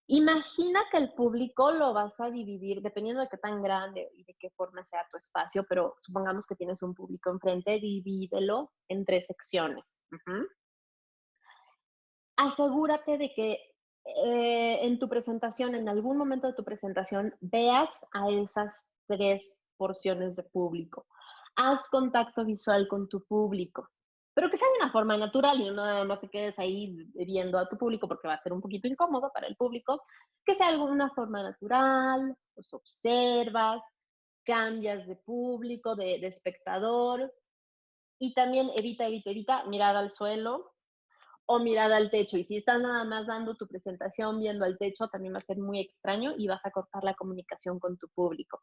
Imagina que el público lo vas a dividir, dependiendo de qué tan grande y de qué forma sea tu espacio, pero supongamos que tienes un público enfrente, divídelo en 3 secciones. Ujú. Asegúrate de que en tu presentación, en algún momento de tu presentación, veas a esas 3 porciones de público. Haz contacto visual con tu público. pero que sea de una forma natural y no nada más te quedes ahí viendo a tu público porque va a ser un poquito incómodo para el público, que sea algo de una forma natural, los observas, cambias de público, de espectador y también evita mirar al suelo o mirada al techo. Y si estás nada más dando tu presentación viendo al techo, también va a ser muy extraño y vas a cortar la comunicación con tu público.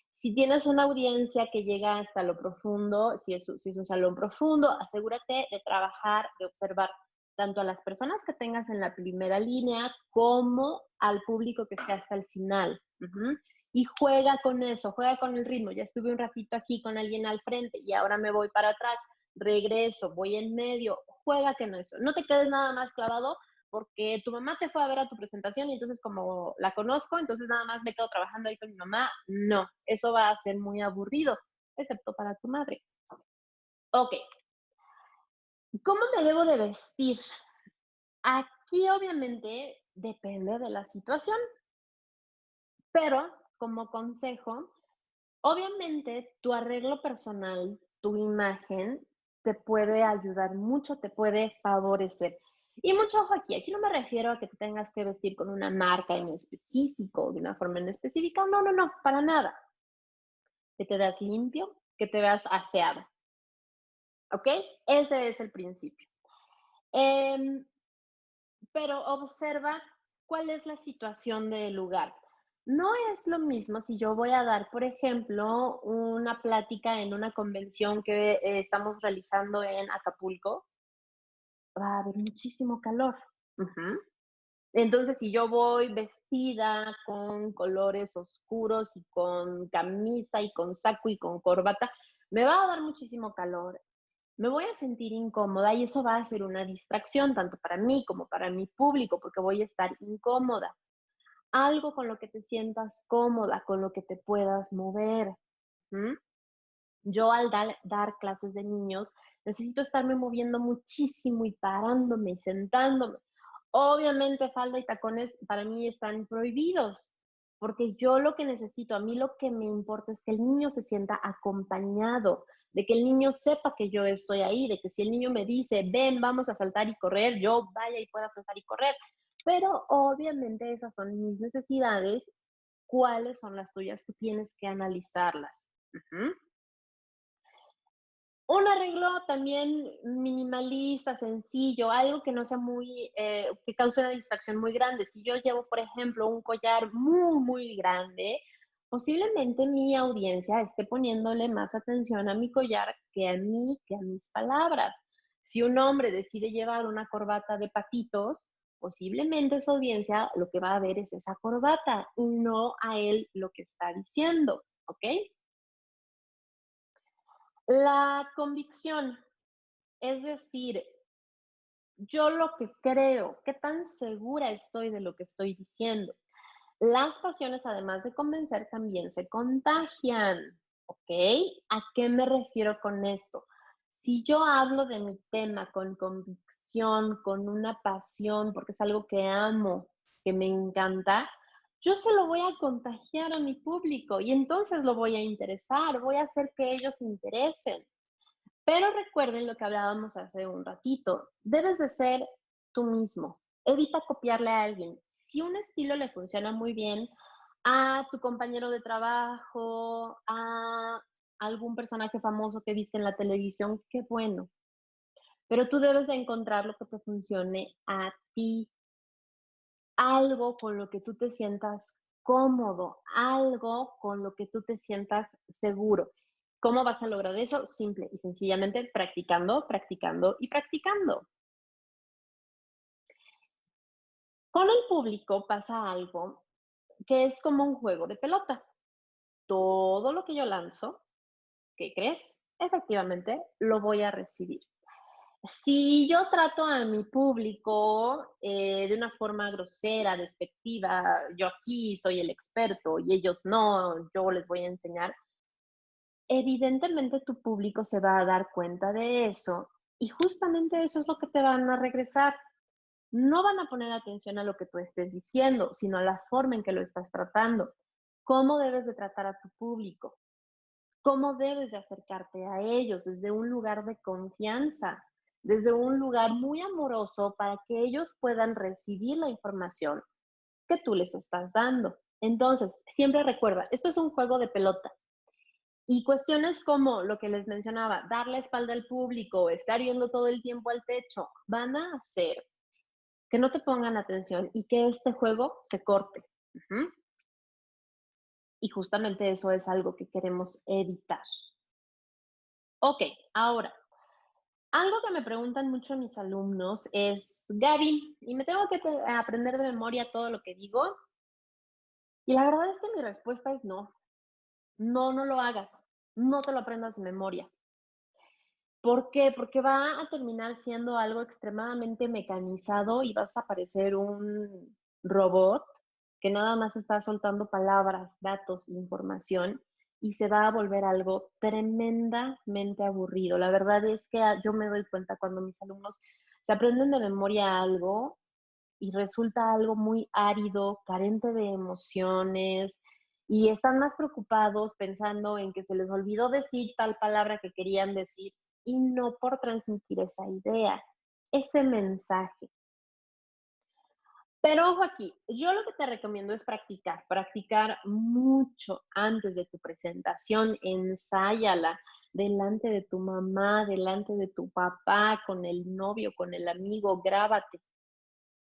Si tienes una audiencia que llega hasta lo profundo, si es un salón profundo, asegúrate de trabajar, de observar tanto a las personas que tengas en la primera línea como al público que esté hasta el final. Y juega con eso, juega con el ritmo. Ya estuve un ratito aquí con alguien al frente y ahora me voy para atrás, regreso, voy en medio, juega con eso. No te quedes nada más clavado porque tu mamá te fue a ver a tu presentación y entonces como la conozco, entonces nada más me quedo trabajando ahí con mi mamá. No, eso va a ser muy aburrido, excepto para tu madre. Ok, ¿cómo me debo de vestir? Aquí obviamente depende de la situación, pero como consejo, obviamente tu arreglo personal, tu imagen, te puede ayudar mucho, te puede favorecer. Y mucho ojo aquí, aquí no me refiero a que te tengas que vestir con una marca en específico, de una forma en específica, no, no, no, para nada. Que te veas limpio, que te veas aseado, ¿ok? Ese es el principio. Em, pero observa cuál es la situación del lugar. No es lo mismo si yo voy a dar, por ejemplo, una plática en una convención que estamos realizando en Acapulco, va a haber muchísimo calor. Ujú. Entonces, si yo voy vestida con colores oscuros y con camisa y con saco y con corbata, me va a dar muchísimo calor. Me voy a sentir incómoda y eso va a ser una distracción tanto para mí como para mi público porque voy a estar incómoda. Algo con lo que te sientas cómoda, con lo que te puedas mover. ¿M? Yo al dar clases de niños necesito estarme moviendo muchísimo y parándome y sentándome. Obviamente falda y tacones para mí están prohibidos, porque yo lo que necesito, a mí lo que me importa es que el niño se sienta acompañado, de que el niño sepa que yo estoy ahí, de que si el niño me dice, ven, vamos a saltar y correr, yo vaya y pueda saltar y correr. Pero obviamente esas son mis necesidades, ¿cuáles son las tuyas? Tú tienes que analizarlas. Ujú. Un arreglo también minimalista, sencillo, algo que no sea muy, que cause una distracción muy grande. Si yo llevo, por ejemplo, un collar muy, muy grande, posiblemente mi audiencia esté poniéndole más atención a mi collar que a mí, que a mis palabras. Si un hombre decide llevar una corbata de patitos, posiblemente su audiencia lo que va a ver es esa corbata y no a él lo que está diciendo, ¿ok? La convicción. Es decir, yo lo que creo, qué tan segura estoy de lo que estoy diciendo. Las pasiones, además de convencer, también se contagian, ¿ok? ¿A qué me refiero con esto? Si yo hablo de mi tema con convicción, con una pasión, porque es algo que amo, que me encanta, yo se lo voy a contagiar a mi público y entonces lo voy a interesar, voy a hacer que ellos se interesen. Pero recuerden lo que hablábamos hace un ratito, debes de ser tú mismo. Evita copiarle a alguien. Si un estilo le funciona muy bien a tu compañero de trabajo, a algún personaje famoso que viste en la televisión, qué bueno. Pero tú debes de encontrar lo que te funcione a ti, algo con lo que tú te sientas cómodo, algo con lo que tú te sientas seguro. ¿Cómo vas a lograr eso? Simple y sencillamente practicando, practicando y practicando. Con el público pasa algo que es como un juego de pelota. Todo lo que yo lanzo, ¿qué crees? Efectivamente, lo voy a recibir. Si yo trato a mi público de una forma grosera, despectiva, yo aquí soy el experto y ellos no, yo les voy a enseñar, evidentemente tu público se va a dar cuenta de eso y justamente eso es lo que te van a regresar. No van a poner atención a lo que tú estés diciendo, sino a la forma en que lo estás tratando. ¿Cómo debes de tratar a tu público? ¿Cómo debes de acercarte a ellos desde un lugar de confianza? desde un lugar muy amoroso para que ellos puedan recibir la información que tú les estás dando. Entonces, siempre recuerda, esto es un juego de pelota. Y cuestiones como lo que les mencionaba, dar la espalda al público, estar yendo todo el tiempo al techo, van a hacer que no te pongan atención y que este juego se corte. Ujú. Y justamente eso es algo que queremos evitar. Ok, ahora, algo que me preguntan mucho mis alumnos es, Gaby, ¿y me tengo que aprender de memoria todo lo que digo? Y la verdad es que mi respuesta es no. No, no lo hagas. No te lo aprendas de memoria. ¿Por qué? Porque va a terminar siendo algo extremadamente mecanizado y vas a parecer un robot que nada más está soltando palabras, datos, información y se va a volver algo tremendamente aburrido. La verdad es que yo me doy cuenta cuando mis alumnos se aprenden de memoria algo y resulta algo muy árido, carente de emociones y están más preocupados pensando en que se les olvidó decir tal palabra que querían decir y no por transmitir esa idea, ese mensaje. Pero ojo aquí, yo lo que te recomiendo es practicar mucho antes de tu presentación, ensáyala delante de tu mamá, delante de tu papá, con el novio, con el amigo, grábate.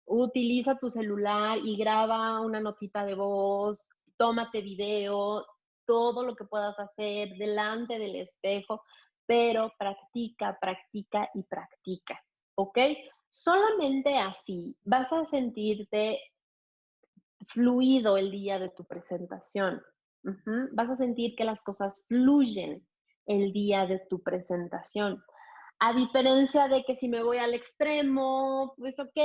Utiliza tu celular y graba una notita de voz, tómate video, todo lo que puedas hacer delante del espejo, pero practica, practica y practica, ¿ok? Solamente así vas a sentirte fluido el día de tu presentación. Ujú. Vas a sentir que las cosas fluyen el día de tu presentación. A diferencia de que si me voy al extremo, pues ok,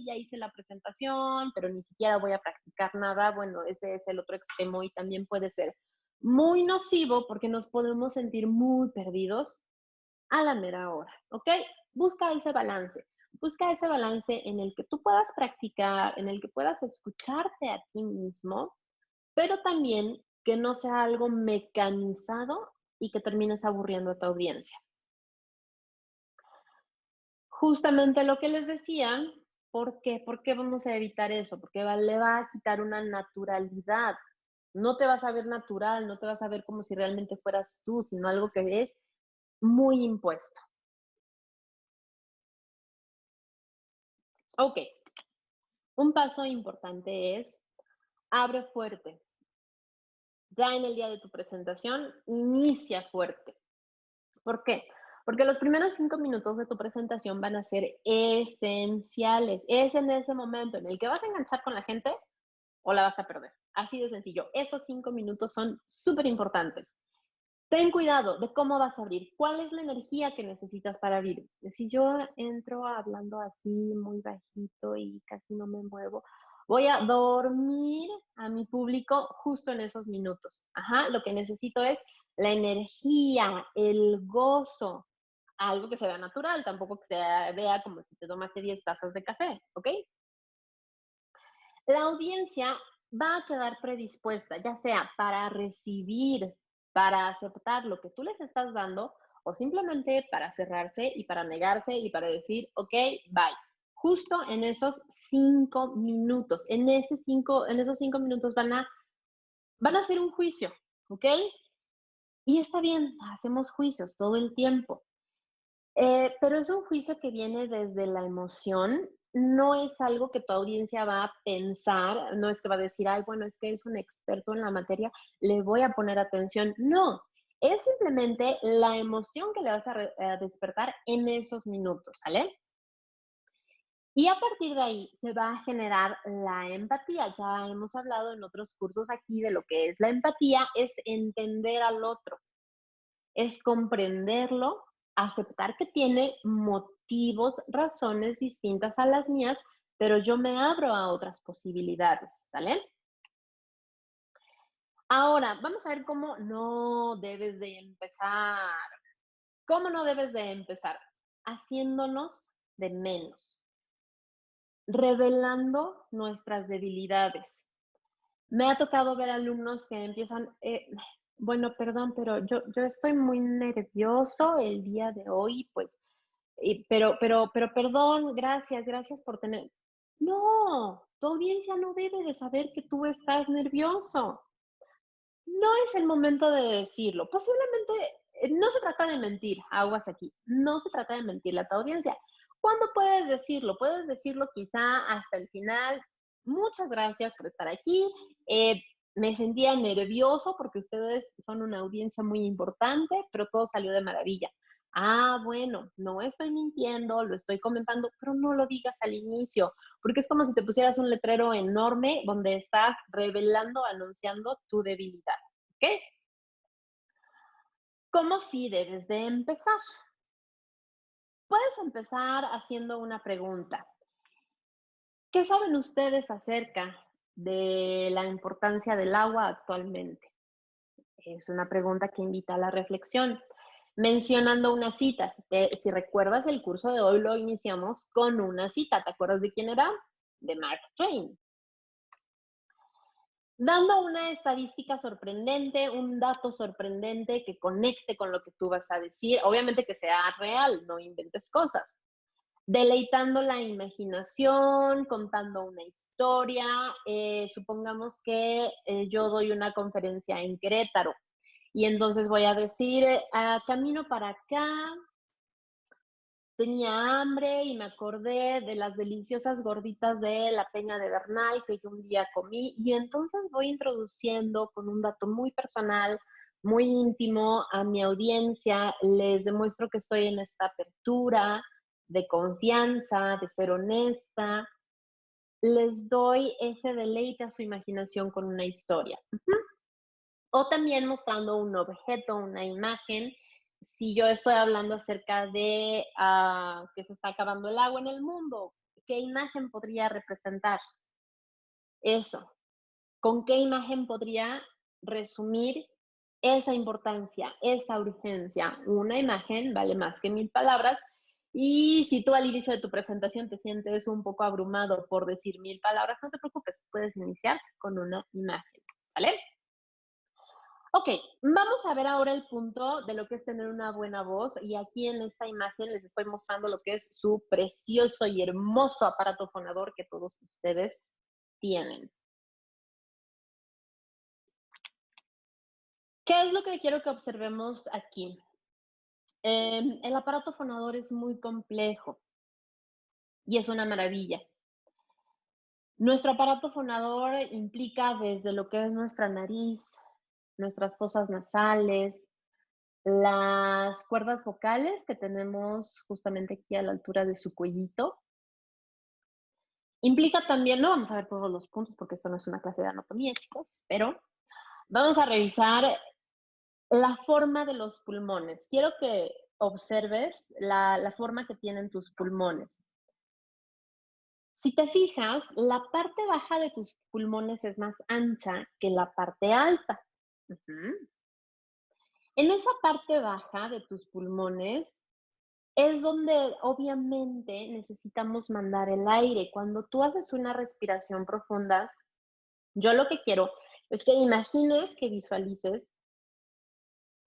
ya hice la presentación, pero ni siquiera voy a practicar nada, bueno, ese es el otro extremo y también puede ser muy nocivo porque nos podemos sentir muy perdidos a la mera hora, ¿ok? Busca ese balance en el que tú puedas practicar, en el que puedas escucharte a ti mismo, pero también que no sea algo mecanizado y que termines aburriendo a tu audiencia. Justamente lo que les decía, ¿por qué? ¿Por qué vamos a evitar eso? Porque le va a quitar una naturalidad. No te vas a ver natural, no te vas a ver como si realmente fueras tú, sino algo que es muy impuesto. Ok, un paso importante es abre fuerte. Ya en el día de tu presentación, inicia fuerte. ¿Por qué? Porque los primeros 5 minutos de tu presentación van a ser esenciales. Es en ese momento en el que vas a enganchar con la gente o la vas a perder. Así de sencillo. Esos 5 minutos son súper importantes. Ten cuidado de cómo vas a abrir, cuál es la energía que necesitas para abrir. Si yo entro hablando así muy bajito y casi no me muevo, voy a dormir a mi público justo en esos minutos. Ajá, lo que necesito es la energía, el gozo, algo que se vea natural, tampoco que se vea como si te tomaste 10 tazas de café, ¿ok? La audiencia va a quedar predispuesta, ya sea para recibir, para aceptar lo que tú les estás dando o simplemente para cerrarse y para negarse y para decir, ok, bye. Justo en esos 5 minutos, en esos 5 minutos van a hacer un juicio, ¿ok? Y está bien, hacemos juicios todo el tiempo. Pero es un juicio que viene desde la emoción, no es algo que tu audiencia va a pensar, no es que va a decir, ay, bueno, es que es un experto en la materia, le voy a poner atención. No, es simplemente la emoción que le vas a despertar en esos minutos, ¿sale? Y a partir de ahí se va a generar la empatía. Ya hemos hablado en otros cursos aquí de lo que es la empatía, es entender al otro, es comprenderlo, aceptar que tiene motivos, razones distintas a las mías, pero yo me abro a otras posibilidades, ¿sale? Ahora, vamos a ver cómo no debes de empezar. ¿Cómo no debes de empezar? Haciéndonos de menos, revelando nuestras debilidades. Me ha tocado ver alumnos que empiezan, bueno, perdón, pero yo estoy muy nervioso el día de hoy, pues pero perdón, gracias por tener. No, tu audiencia no debe de saber que tú estás nervioso. No es el momento de decirlo. Posiblemente no se trata de mentir, aguas aquí. No se trata de mentirle a tu audiencia. ¿Cuándo puedes decirlo? Puedes decirlo quizá hasta el final. Muchas gracias por estar aquí. Eh, Me sentía nervioso porque ustedes son una audiencia muy importante, pero todo salió de maravilla. Ah, bueno, no estoy mintiendo, lo estoy comentando, pero no lo digas al inicio, porque es como si te pusieras un letrero enorme donde estás revelando, anunciando tu debilidad. ¿Ok? ¿Cómo sí debes de empezar? Puedes empezar haciendo una pregunta. ¿Qué saben ustedes acerca de la importancia del agua actualmente? Es una pregunta que invita a la reflexión. Mencionando una cita, si recuerdas el curso de hoy lo iniciamos con una cita. ¿Te acuerdas de quién era? De Mark Twain. Dando una estadística sorprendente, un dato sorprendente que conecte con lo que tú vas a decir, obviamente que sea real, no inventes cosas. Deleitando la imaginación, contando una historia, supongamos que yo doy una conferencia en Querétaro y entonces voy a decir, camino para acá, tenía hambre y me acordé de las deliciosas gorditas de la Peña de Bernal que yo un día comí y entonces voy introduciendo con un dato muy personal, muy íntimo a mi audiencia, les demuestro que estoy en esta apertura de confianza, de ser honesta, les doy ese deleite a su imaginación con una historia. O también mostrando un objeto, una imagen. Si yo estoy hablando acerca de que se está acabando el agua en el mundo, ¿qué imagen podría representar eso? ¿Con qué imagen podría resumir esa importancia, esa urgencia? Una imagen vale más que 1000 palabras. Y si tú al inicio de tu presentación te sientes un poco abrumado por decir 1000 palabras, no te preocupes, puedes iniciar con una imagen. ¿Sale? Ok, vamos a ver ahora el punto de lo que es tener una buena voz y aquí en esta imagen les estoy mostrando lo que es su precioso y hermoso aparato fonador que todos ustedes tienen. ¿Qué es lo que quiero que observemos aquí? El aparato fonador es muy complejo y es una maravilla. Nuestro aparato fonador implica desde lo que es nuestra nariz, nuestras fosas nasales, las cuerdas vocales que tenemos justamente aquí a la altura de su cuellito. Implica también, no vamos a ver todos los puntos porque esto no es una clase de anatomía, chicos, pero vamos a revisar la forma de los pulmones. Quiero que observes la forma que tienen tus pulmones. Si te fijas, la parte baja de tus pulmones es más ancha que la parte alta. En esa parte baja de tus pulmones es donde obviamente necesitamos mandar el aire. Cuando tú haces una respiración profunda, yo lo que quiero es que imagines, que visualices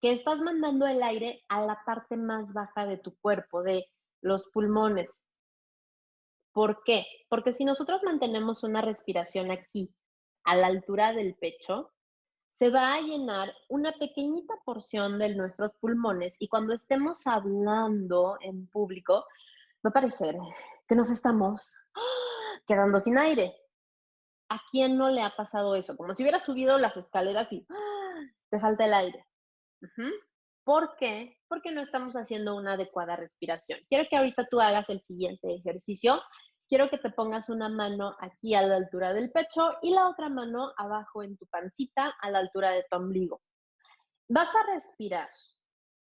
que estás mandando el aire a la parte más baja de tu cuerpo, de los pulmones. ¿Por qué? Porque si nosotros mantenemos una respiración aquí, a la altura del pecho, se va a llenar una pequeñita porción de nuestros pulmones y cuando estemos hablando en público, va a parecer que nos estamos quedando sin aire. ¿A quién no le ha pasado eso? Como si hubiera subido las escaleras y te falta el aire. ¿Por qué? Porque no estamos haciendo una adecuada respiración. Quiero que ahorita tú hagas el siguiente ejercicio. Quiero que te pongas una mano aquí a la altura del pecho y la otra mano abajo en tu pancita a la altura de tu ombligo. Vas a respirar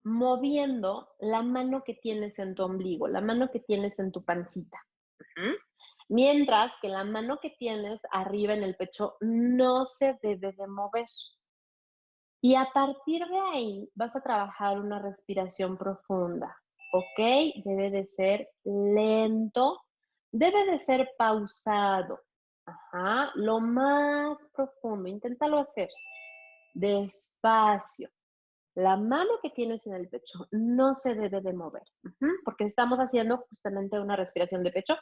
moviendo la mano que tienes en tu ombligo, la mano que tienes en tu pancita. Mientras que la mano que tienes arriba en el pecho no se debe de mover. Y a partir de ahí vas a trabajar una respiración profunda, ¿ok? Debe de ser lento, debe de ser pausado. Ajá, lo más profundo, inténtalo hacer despacio. La mano que tienes en el pecho no se debe de mover, porque estamos haciendo justamente una respiración de pecho,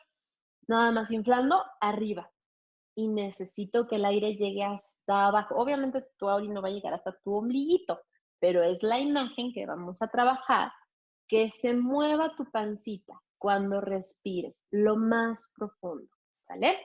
nada más inflando arriba. Y necesito que el aire llegue hasta abajo. Obviamente tu aire no va a llegar hasta tu ombliguito, pero es la imagen que vamos a trabajar, que se mueva tu pancita cuando respires, lo más profundo, ¿sale?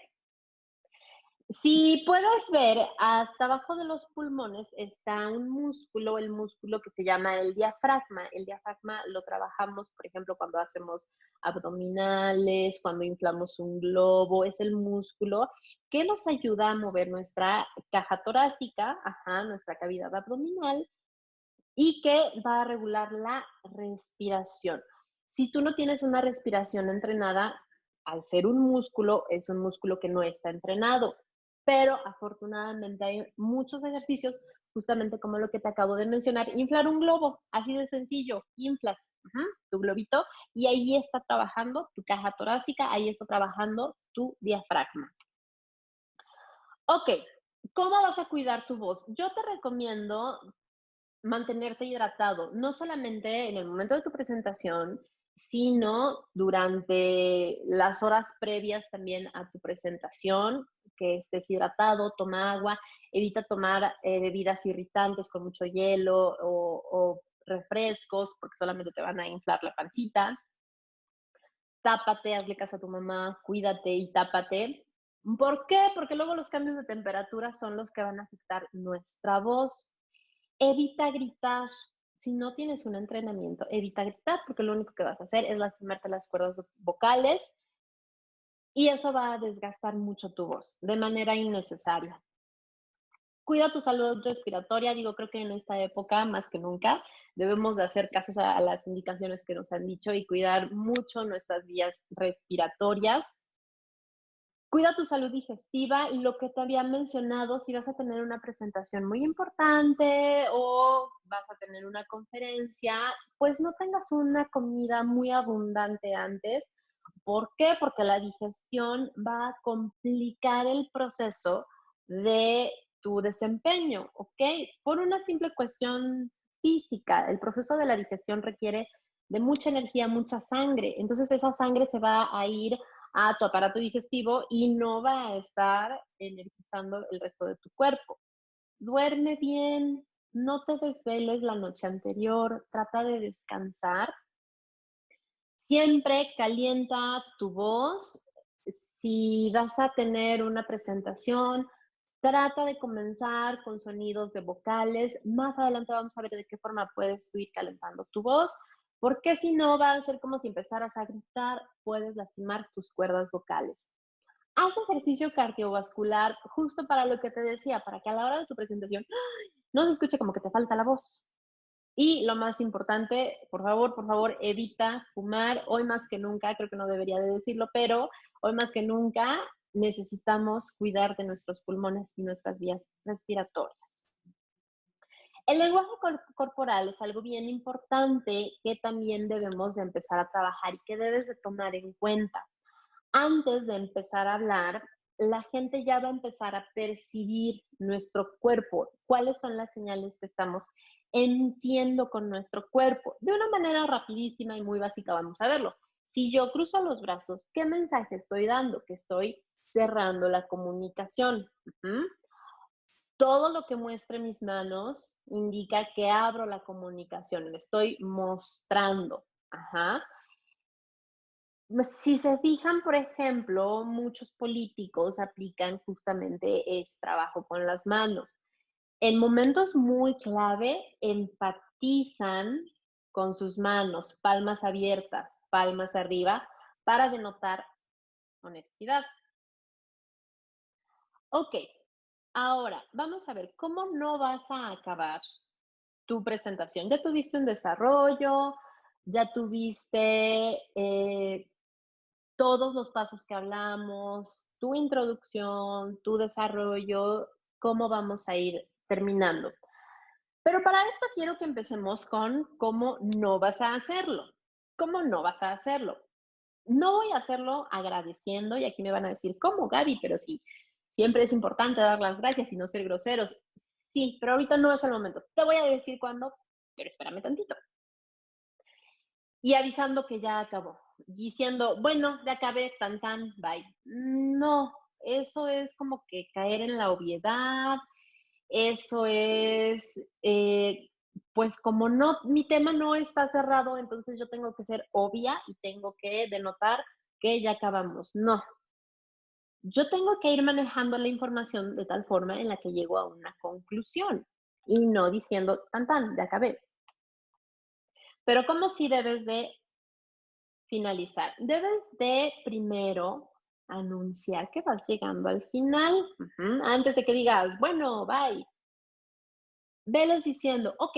Si puedes ver, hasta abajo de los pulmones está un músculo, el músculo que se llama el diafragma. El diafragma lo trabajamos, por ejemplo, cuando hacemos abdominales, cuando inflamos un globo, es el músculo que nos ayuda a mover nuestra caja torácica, nuestra cavidad abdominal, y que va a regular la respiración. Si tú no tienes una respiración entrenada, al ser un músculo, es un músculo que no está entrenado, pero afortunadamente hay muchos ejercicios, justamente como lo que te acabo de mencionar, inflar un globo, así de sencillo, inflas tu globito y ahí está trabajando tu caja torácica, ahí está trabajando tu diafragma. Ok, ¿cómo vas a cuidar tu voz? Yo te recomiendo mantenerte hidratado, no solamente en el momento de tu presentación, sino durante las horas previas también a tu presentación, que estés hidratado, toma agua, evita tomar bebidas irritantes con mucho hielo o refrescos, porque solamente te van a inflar la pancita. Tápate, hazle caso a tu mamá, cuídate y tápate. ¿Por qué? Porque luego los cambios de temperatura son los que van a afectar nuestra voz. Evita gritar. Si no tienes un entrenamiento, evita gritar porque lo único que vas a hacer es lastimarte las cuerdas vocales y eso va a desgastar mucho tu voz de manera innecesaria. Cuida tu salud respiratoria, digo, creo que en esta época más que nunca debemos de hacer caso a las indicaciones que nos han dicho y cuidar mucho nuestras vías respiratorias. Cuida tu salud digestiva y lo que te había mencionado, si vas a tener una presentación muy importante o vas a tener una conferencia, pues no tengas una comida muy abundante antes. ¿Por qué? Porque la digestión va a complicar el proceso de tu desempeño, ¿ok? Por una simple cuestión física, el proceso de la digestión requiere de mucha energía, mucha sangre. Entonces esa sangre se va a ir a tu aparato digestivo y no va a estar energizando el resto de tu cuerpo. Duerme bien, no te desveles la noche anterior, trata de descansar. Siempre calienta tu voz. Si vas a tener una presentación, trata de comenzar con sonidos de vocales. Más adelante vamos a ver de qué forma puedes tú ir calentando tu voz, porque si no va a ser como si empezaras a gritar, puedes lastimar tus cuerdas vocales. Haz ejercicio cardiovascular justo para lo que te decía, para que a la hora de tu presentación no se escuche como que te falta la voz. Y lo más importante, por favor, evita fumar. Hoy más que nunca, creo que no debería de decirlo, pero hoy más que nunca necesitamos cuidar de nuestros pulmones y nuestras vías respiratorias. El lenguaje corporal es algo bien importante que también debemos de empezar a trabajar y que debes de tomar en cuenta. Antes de empezar a hablar, la gente ya va a empezar a percibir nuestro cuerpo, cuáles son las señales que estamos emitiendo con nuestro cuerpo. De una manera rapidísima y muy básica vamos a verlo. Si yo cruzo los brazos, ¿qué mensaje estoy dando? Que estoy cerrando la comunicación. Todo lo que muestre mis manos indica que abro la comunicación, le estoy mostrando. Si se fijan, por ejemplo, muchos políticos aplican justamente ese trabajo con las manos. En momentos muy clave, enfatizan con sus manos, palmas abiertas, palmas arriba, para denotar honestidad. Ok, ahora vamos a ver cómo no vas a acabar tu presentación. Ya tuviste un desarrollo, ya tuviste todos los pasos que hablamos, tu introducción, tu desarrollo, cómo vamos a ir terminando. Pero para esto quiero que empecemos con cómo no vas a hacerlo. ¿Cómo no vas a hacerlo? No voy a hacerlo agradeciendo, y aquí me van a decir, ¿cómo, Gaby? Pero sí, siempre es importante dar las gracias y no ser groseros. Sí, pero ahorita no es el momento. Te voy a decir cuándo, pero espérame tantito. Y avisando que ya acabó, diciendo, bueno, ya acabé, tan tan, bye. No, eso es como que caer en la obviedad, eso es, pues como no, mi tema no está cerrado, entonces yo tengo que ser obvia y tengo que denotar que ya acabamos. No, yo tengo que ir manejando la información de tal forma en la que llego a una conclusión y no diciendo, tan tan, ya acabé. Pero como si debes de finalizar. Debes de primero anunciar que vas llegando al final, antes de que digas, bueno, bye. Veles diciendo, ok,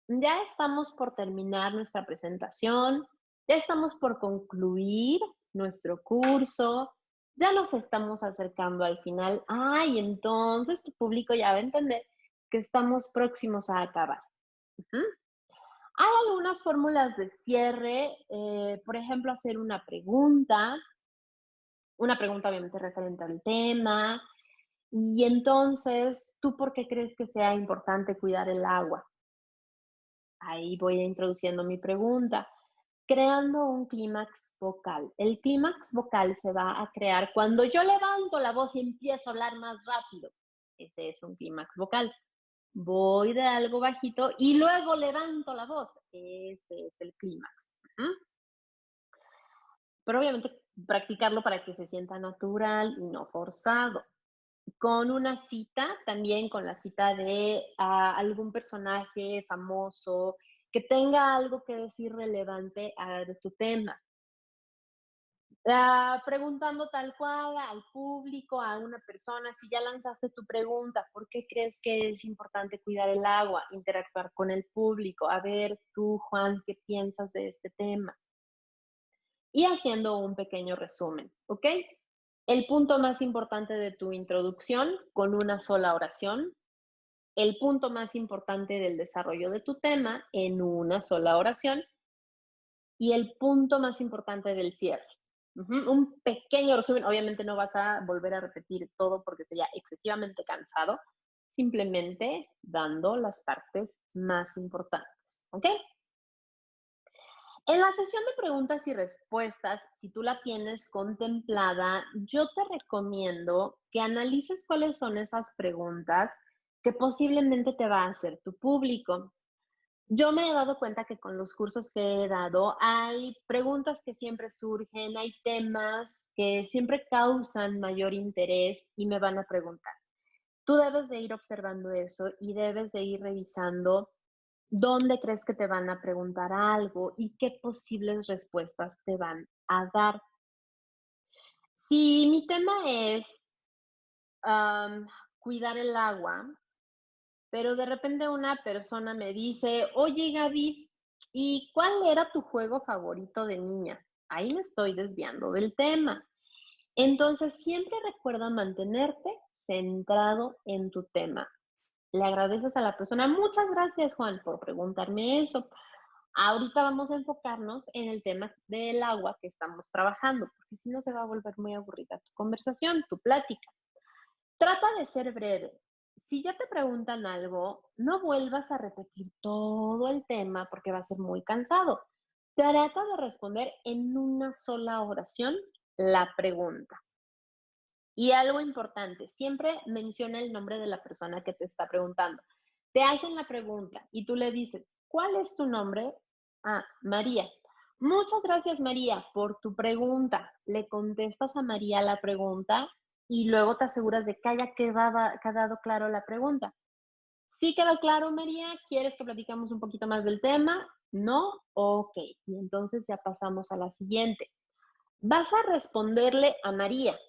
ya estamos por terminar nuestra presentación, ya estamos por concluir nuestro curso, ya nos estamos acercando al final. Ay, entonces tu público ya va a entender que estamos próximos a acabar. Ujú. Hay algunas fórmulas de cierre, por ejemplo, hacer una pregunta obviamente referente al tema, y entonces, ¿tú por qué crees que sea importante cuidar el agua? Ahí voy introduciendo mi pregunta, creando un clímax vocal. El clímax vocal se va a crear cuando yo levanto la voz y empiezo a hablar más rápido. Ese es un clímax vocal. Voy de algo bajito y luego levanto la voz. Ese es el clímax. Pero obviamente practicarlo para que se sienta natural y no forzado. Con una cita, también con la cita de algún personaje famoso que tenga algo que decir relevante a tu tema. Preguntando tal cual al público, a una persona, si ya lanzaste tu pregunta, ¿por qué crees que es importante cuidar el agua? Interactuar con el público. A ver, tú, Juan, ¿qué piensas de este tema? Y haciendo un pequeño resumen, ¿ok? El punto más importante de tu introducción con una sola oración, el punto más importante del desarrollo de tu tema en una sola oración y el punto más importante del cierre. Un pequeño resumen, obviamente no vas a volver a repetir todo porque sería excesivamente cansado, simplemente dando las partes más importantes, ¿ok? En la sesión de preguntas y respuestas, si tú la tienes contemplada, yo te recomiendo que analices cuáles son esas preguntas que posiblemente te va a hacer tu público. Yo me he dado cuenta que con los cursos que he dado hay preguntas que siempre surgen, hay temas que siempre causan mayor interés y me van a preguntar. Tú debes de ir observando eso y debes de ir revisando dónde crees que te van a preguntar algo y qué posibles respuestas te van a dar. Si mi tema es cuidar el agua, pero de repente una persona me dice, oye Gaby, ¿y cuál era tu juego favorito de niña? Ahí me estoy desviando del tema. Entonces, siempre recuerda mantenerte centrado en tu tema. Le agradeces a la persona, muchas gracias Juan por preguntarme eso. Ahorita vamos a enfocarnos en el tema del agua que estamos trabajando, porque si no se va a volver muy aburrida tu conversación, tu plática. Trata de ser breve. Si ya te preguntan algo, no vuelvas a repetir todo el tema porque va a ser muy cansado. Trata de responder en una sola oración la pregunta. Y algo importante, siempre menciona el nombre de la persona que te está preguntando. Te hacen la pregunta y tú le dices, ¿cuál es tu nombre? Ah, María. Muchas gracias, María, por tu pregunta. Le contestas a María la pregunta y luego te aseguras de que haya quedado claro la pregunta. ¿Sí quedó claro, María? ¿Quieres que platicamos un poquito más del tema? ¿No? Ok. Y entonces ya pasamos a la siguiente. Vas a responderle a María.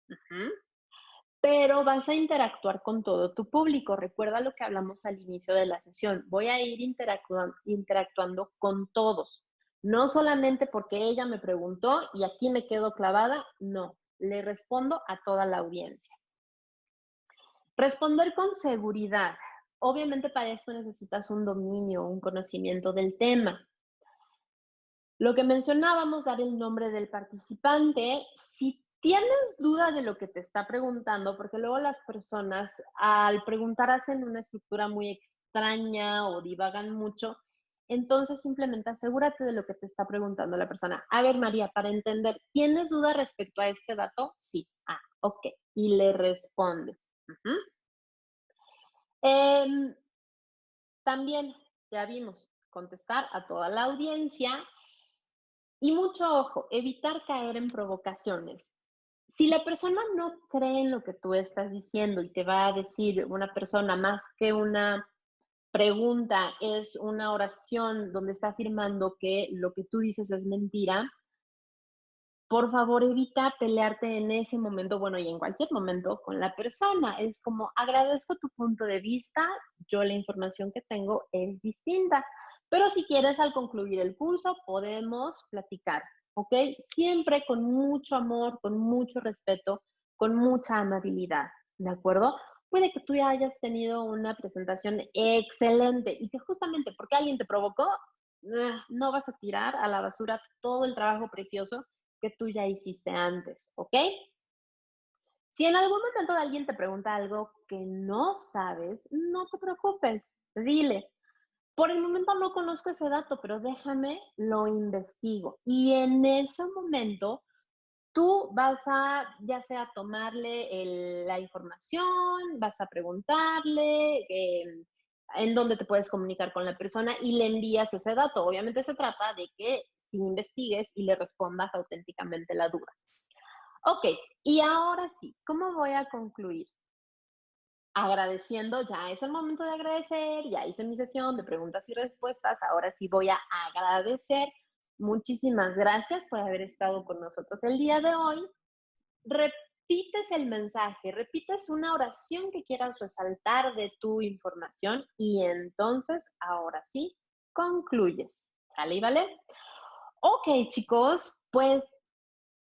Ujú. Pero vas a interactuar con todo tu público. Recuerda lo que hablamos al inicio de la sesión. Voy a ir interactuando con todos. No solamente porque ella me preguntó y aquí me quedo clavada, no, le respondo a toda la audiencia. Responder con seguridad. Obviamente para esto necesitas un dominio, un conocimiento del tema. Lo que mencionábamos, dar el nombre del participante. Si tienes duda de lo que te está preguntando, porque luego las personas al preguntar hacen una estructura muy extraña o divagan mucho. Entonces, simplemente asegúrate de lo que te está preguntando la persona. A ver, María, para entender, ¿tienes duda respecto a este dato? Sí. Ah, ok. Y le respondes. Ujú. Em, También, ya vimos, contestar a toda la audiencia y mucho ojo, evitar caer en provocaciones. Si la persona no cree en lo que tú estás diciendo y te va a decir una persona más que una pregunta, es una oración donde está afirmando que lo que tú dices es mentira, por favor evita pelearte en ese momento, bueno, y en cualquier momento con la persona. Es como, agradezco tu punto de vista, yo la información que tengo es distinta, pero si quieres al concluir el curso podemos platicar, ¿ok? Siempre con mucho amor, con mucho respeto, con mucha amabilidad, ¿de acuerdo? Puede que tú ya hayas tenido una presentación excelente y que justamente porque alguien te provocó, no vas a tirar a la basura todo el trabajo precioso que tú ya hiciste antes, ¿ok? Si en algún momento alguien te pregunta algo que no sabes, no te preocupes, dile, por el momento no conozco ese dato, pero déjame, lo investigo. Y en ese momento tú vas a, ya sea tomarle la información, vas a preguntarle en dónde te puedes comunicar con la persona y le envías ese dato. Obviamente se trata de que si investigues y le respondas auténticamente la duda. Ok, y ahora sí, ¿cómo voy a concluir? Agradeciendo, ya es el momento de agradecer, ya hice mi sesión de preguntas y respuestas, ahora sí voy a agradecer. Muchísimas gracias por haber estado con nosotros el día de hoy. Repites el mensaje, repites una oración que quieras resaltar de tu información y entonces, ahora sí, concluyes. ¿Sale y vale? Ok, chicos, pues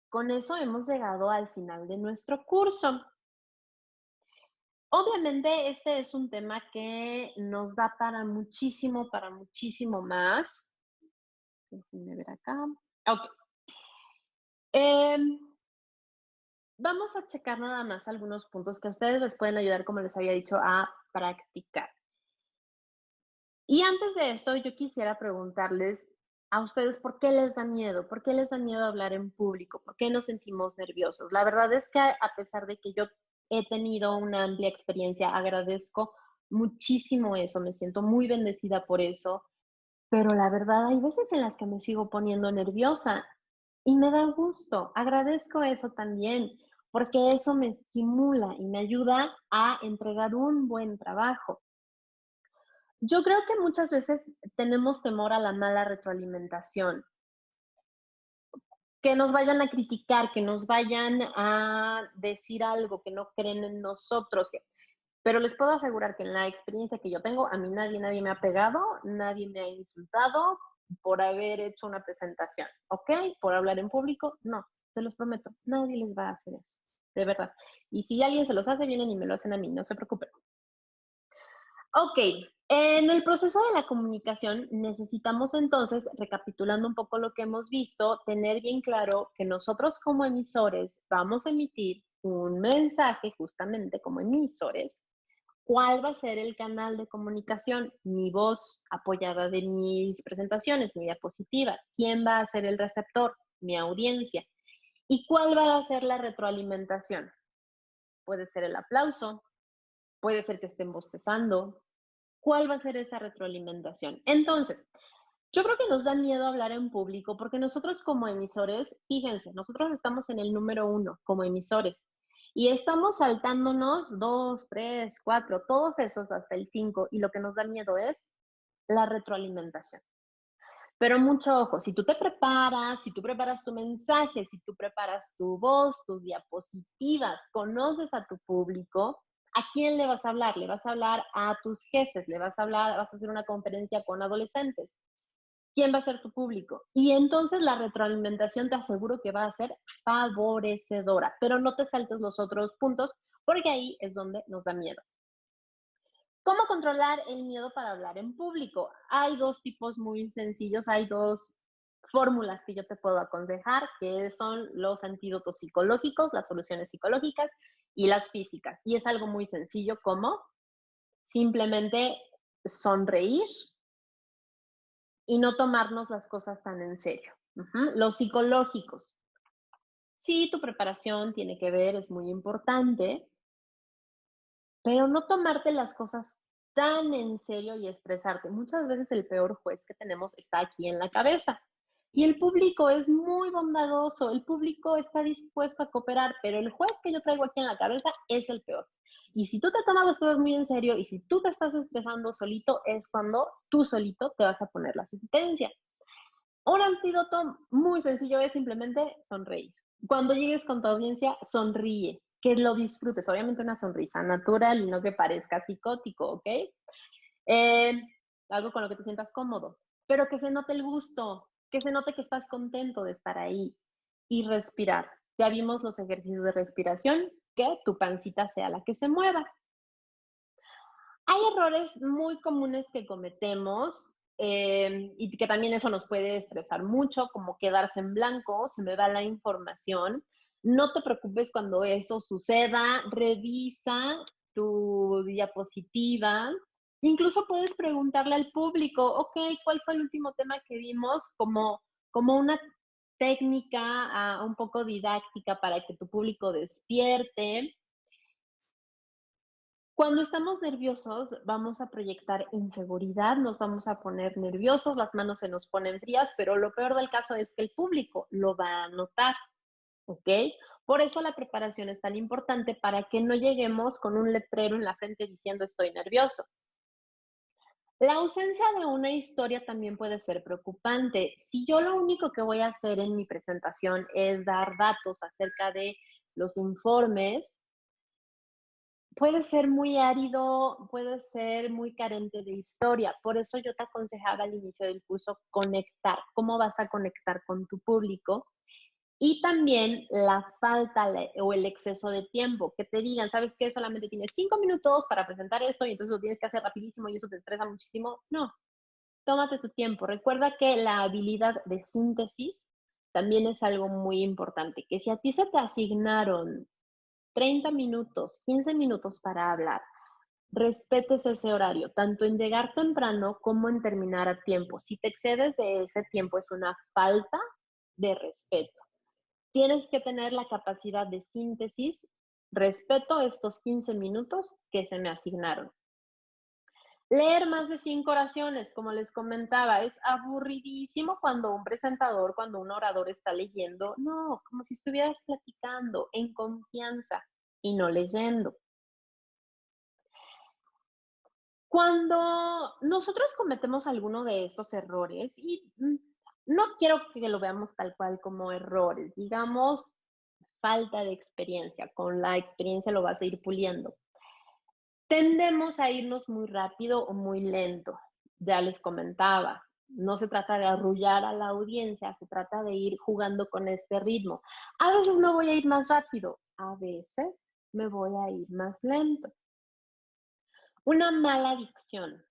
con eso hemos llegado al final de nuestro curso. Obviamente, este es un tema que nos da para muchísimo más. Déjenme ver acá. Ok. Em, Vamos a checar nada más algunos puntos que a ustedes les pueden ayudar, como les había dicho, a practicar. Y antes de esto, yo quisiera preguntarles a ustedes por qué les da miedo, por qué les da miedo hablar en público, por qué nos sentimos nerviosos. La verdad es que a pesar de que yo he tenido una amplia experiencia, agradezco muchísimo eso, me siento muy bendecida por eso, pero la verdad hay veces en las que me sigo poniendo nerviosa y me da gusto, agradezco eso también, porque eso me estimula y me ayuda a entregar un buen trabajo. Yo creo que muchas veces tenemos temor a la mala retroalimentación, que nos vayan a criticar, que nos vayan a decir algo, que no creen en nosotros. Pero les puedo asegurar que en la experiencia que yo tengo, a mí nadie me ha pegado, nadie me ha insultado por haber hecho una presentación, ¿ok? Por hablar en público, no, se los prometo, nadie les va a hacer eso, de verdad. Y si alguien se los hace, vienen y me lo hacen a mí, no se preocupen. Ok, en el proceso de la comunicación necesitamos entonces, recapitulando un poco lo que hemos visto, tener bien claro que nosotros como emisores vamos a emitir un mensaje justamente como emisores. ¿Cuál va a ser el canal de comunicación? Mi voz apoyada de mis presentaciones, mi diapositiva. ¿Quién va a ser el receptor? Mi audiencia. ¿Y cuál va a ser la retroalimentación? Puede ser el aplauso, puede ser que estén bostezando, ¿cuál va a ser esa retroalimentación? Entonces, yo creo que nos da miedo hablar en público porque nosotros como emisores, fíjense, nosotros estamos en el número 1 como emisores y estamos saltándonos 2, 3, 4, todos esos hasta el 5 y lo que nos da miedo es la retroalimentación. Pero mucho ojo, si tú te preparas, si tú preparas tu mensaje, si tú preparas tu voz, tus diapositivas, conoces a tu público, ¿a quién le vas a hablar? Le vas a hablar a tus jefes, le vas a hablar, vas a hacer una conferencia con adolescentes. ¿Quién va a ser tu público? Y entonces la retroalimentación te aseguro que va a ser favorecedora, pero no te saltes los otros puntos porque ahí es donde nos da miedo. ¿Cómo controlar el miedo para hablar en público? Hay dos tipos muy sencillos, hay dos fórmulas que yo te puedo aconsejar, que son los antídotos psicológicos, las soluciones psicológicas y las físicas. Y es algo muy sencillo como simplemente sonreír y no tomarnos las cosas tan en serio. Los psicológicos. Sí, tu preparación tiene que ver, es muy importante, pero no tomarte las cosas tan en serio y estresarte. Muchas veces el peor juez que tenemos está aquí en la cabeza. Y el público es muy bondadoso, el público está dispuesto a cooperar, pero el juez que yo traigo aquí en la cabeza es el peor. Y si tú te tomas las cosas muy en serio y si tú te estás estresando solito, es cuando tú solito te vas a poner la sentencia. Un antídoto muy sencillo es simplemente sonreír. Cuando llegues con tu audiencia, sonríe, que lo disfrutes. Obviamente una sonrisa natural y no que parezca psicótico, ¿ok? Eh, algo con lo que te sientas cómodo, pero que se note el gusto, que se note que estás contento de estar ahí y respirar. Ya vimos los ejercicios de respiración, que tu pancita sea la que se mueva. Hay errores muy comunes que cometemos y que también eso nos puede estresar mucho, como quedarse en blanco, se me va la información. No te preocupes cuando eso suceda, revisa tu diapositiva. Incluso puedes preguntarle al público, ok, ¿cuál fue el último tema que vimos? Como una técnica un poco didáctica para que tu público despierte. Cuando estamos nerviosos, vamos a proyectar inseguridad, nos vamos a poner nerviosos, las manos se nos ponen frías, pero lo peor del caso es que el público lo va a notar, ¿ok? Por eso la preparación es tan importante para que no lleguemos con un letrero en la frente diciendo estoy nervioso. La ausencia de una historia también puede ser preocupante. Si yo lo único que voy a hacer en mi presentación es dar datos acerca de los informes, puede ser muy árido, puede ser muy carente de historia. Por eso yo te aconsejaba al inicio del curso conectar, cómo vas a conectar con tu público y también la falta o el exceso de tiempo, que te digan, ¿sabes qué? Solamente tienes 5 minutos para presentar esto y entonces lo tienes que hacer rapidísimo y eso te estresa muchísimo. No, tómate tu tiempo. Recuerda que la habilidad de síntesis también es algo muy importante, que si a ti se te asignaron 30 minutos, 15 minutos para hablar, respetes ese horario, tanto en llegar temprano como en terminar a tiempo. Si te excedes de ese tiempo es una falta de respeto. Tienes que tener la capacidad de síntesis, respeto estos 15 minutos que se me asignaron. Leer más de 5 oraciones, como les comentaba, es aburridísimo cuando un presentador, cuando un orador está leyendo. No, como si estuvieras platicando en confianza y no leyendo. Cuando nosotros cometemos alguno de estos errores, y no quiero que lo veamos tal cual como errores, digamos, falta de experiencia, con la experiencia lo vas a ir puliendo. Tendemos a irnos muy rápido o muy lento, ya les comentaba. No se trata de arrullar a la audiencia, se trata de ir jugando con este ritmo. A veces me voy a ir más rápido, a veces me voy a ir más lento. Una mala dicción.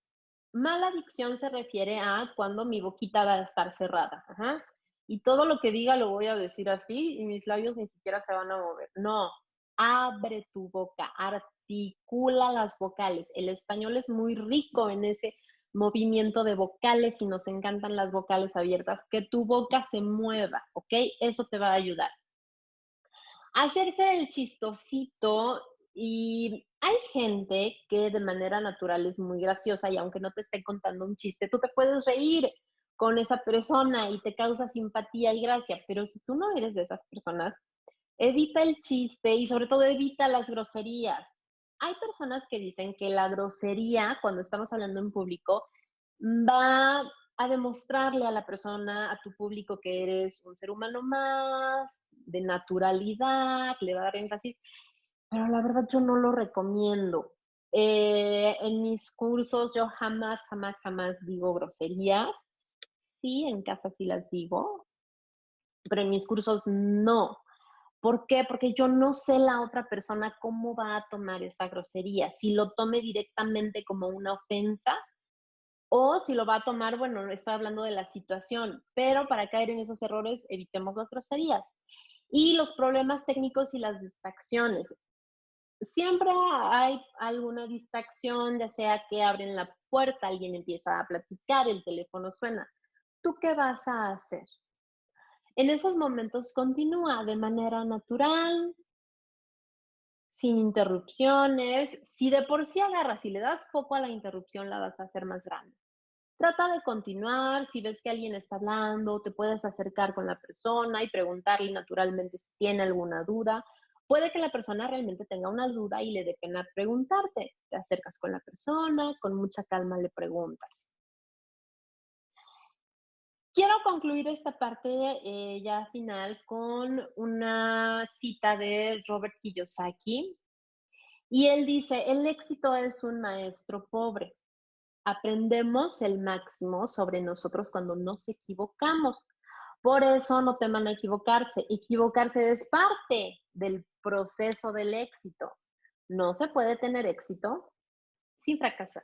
Mala dicción se refiere a cuando mi boquita va a estar cerrada. Ajá. Y todo lo que diga lo voy a decir así y mis labios ni siquiera se van a mover. No, abre tu boca, articula las vocales. El español es muy rico en ese movimiento de vocales y nos encantan las vocales abiertas. Que tu boca se mueva, ¿ok? Eso te va a ayudar. Hacerse el chistosito y hay gente que de manera natural es muy graciosa y aunque no te esté contando un chiste, tú te puedes reír con esa persona y te causa simpatía y gracia, pero si tú no eres de esas personas, evita el chiste y sobre todo evita las groserías. Hay personas que dicen que la grosería, cuando estamos hablando en público, va a demostrarle a la persona, a tu público, que eres un ser humano más, de naturalidad, le va a dar énfasis, pero la verdad yo no lo recomiendo. En mis cursos yo jamás, jamás, jamás digo groserías. Sí, en casa sí las digo, pero en mis cursos no. ¿Por qué? Porque yo no sé la otra persona cómo va a tomar esa grosería. Si lo tome directamente como una ofensa o si lo va a tomar, bueno, estoy hablando de la situación, pero para caer en esos errores evitemos las groserías. Y los problemas técnicos y las distracciones. siempre hay alguna distracción, ya sea que abren la puerta, alguien empieza a platicar, el teléfono suena. ¿Tú qué vas a hacer? En esos momentos continúa de manera natural, sin interrupciones. Si de por sí agarras y le das foco a la interrupción, la vas a hacer más grande. Trata de continuar, si ves que alguien está hablando, te puedes acercar con la persona y preguntarle naturalmente si tiene alguna duda. Puede que la persona realmente tenga una duda y le dé pena preguntarte. Te acercas con la persona, con mucha calma le preguntas. Quiero concluir esta parte ya final con una cita de Robert Kiyosaki y él dice, el éxito es un maestro pobre. Aprendemos el máximo sobre nosotros cuando nos equivocamos. Por eso no teman a equivocarse. Equivocarse es parte del proceso del éxito. No se puede tener éxito sin fracasar.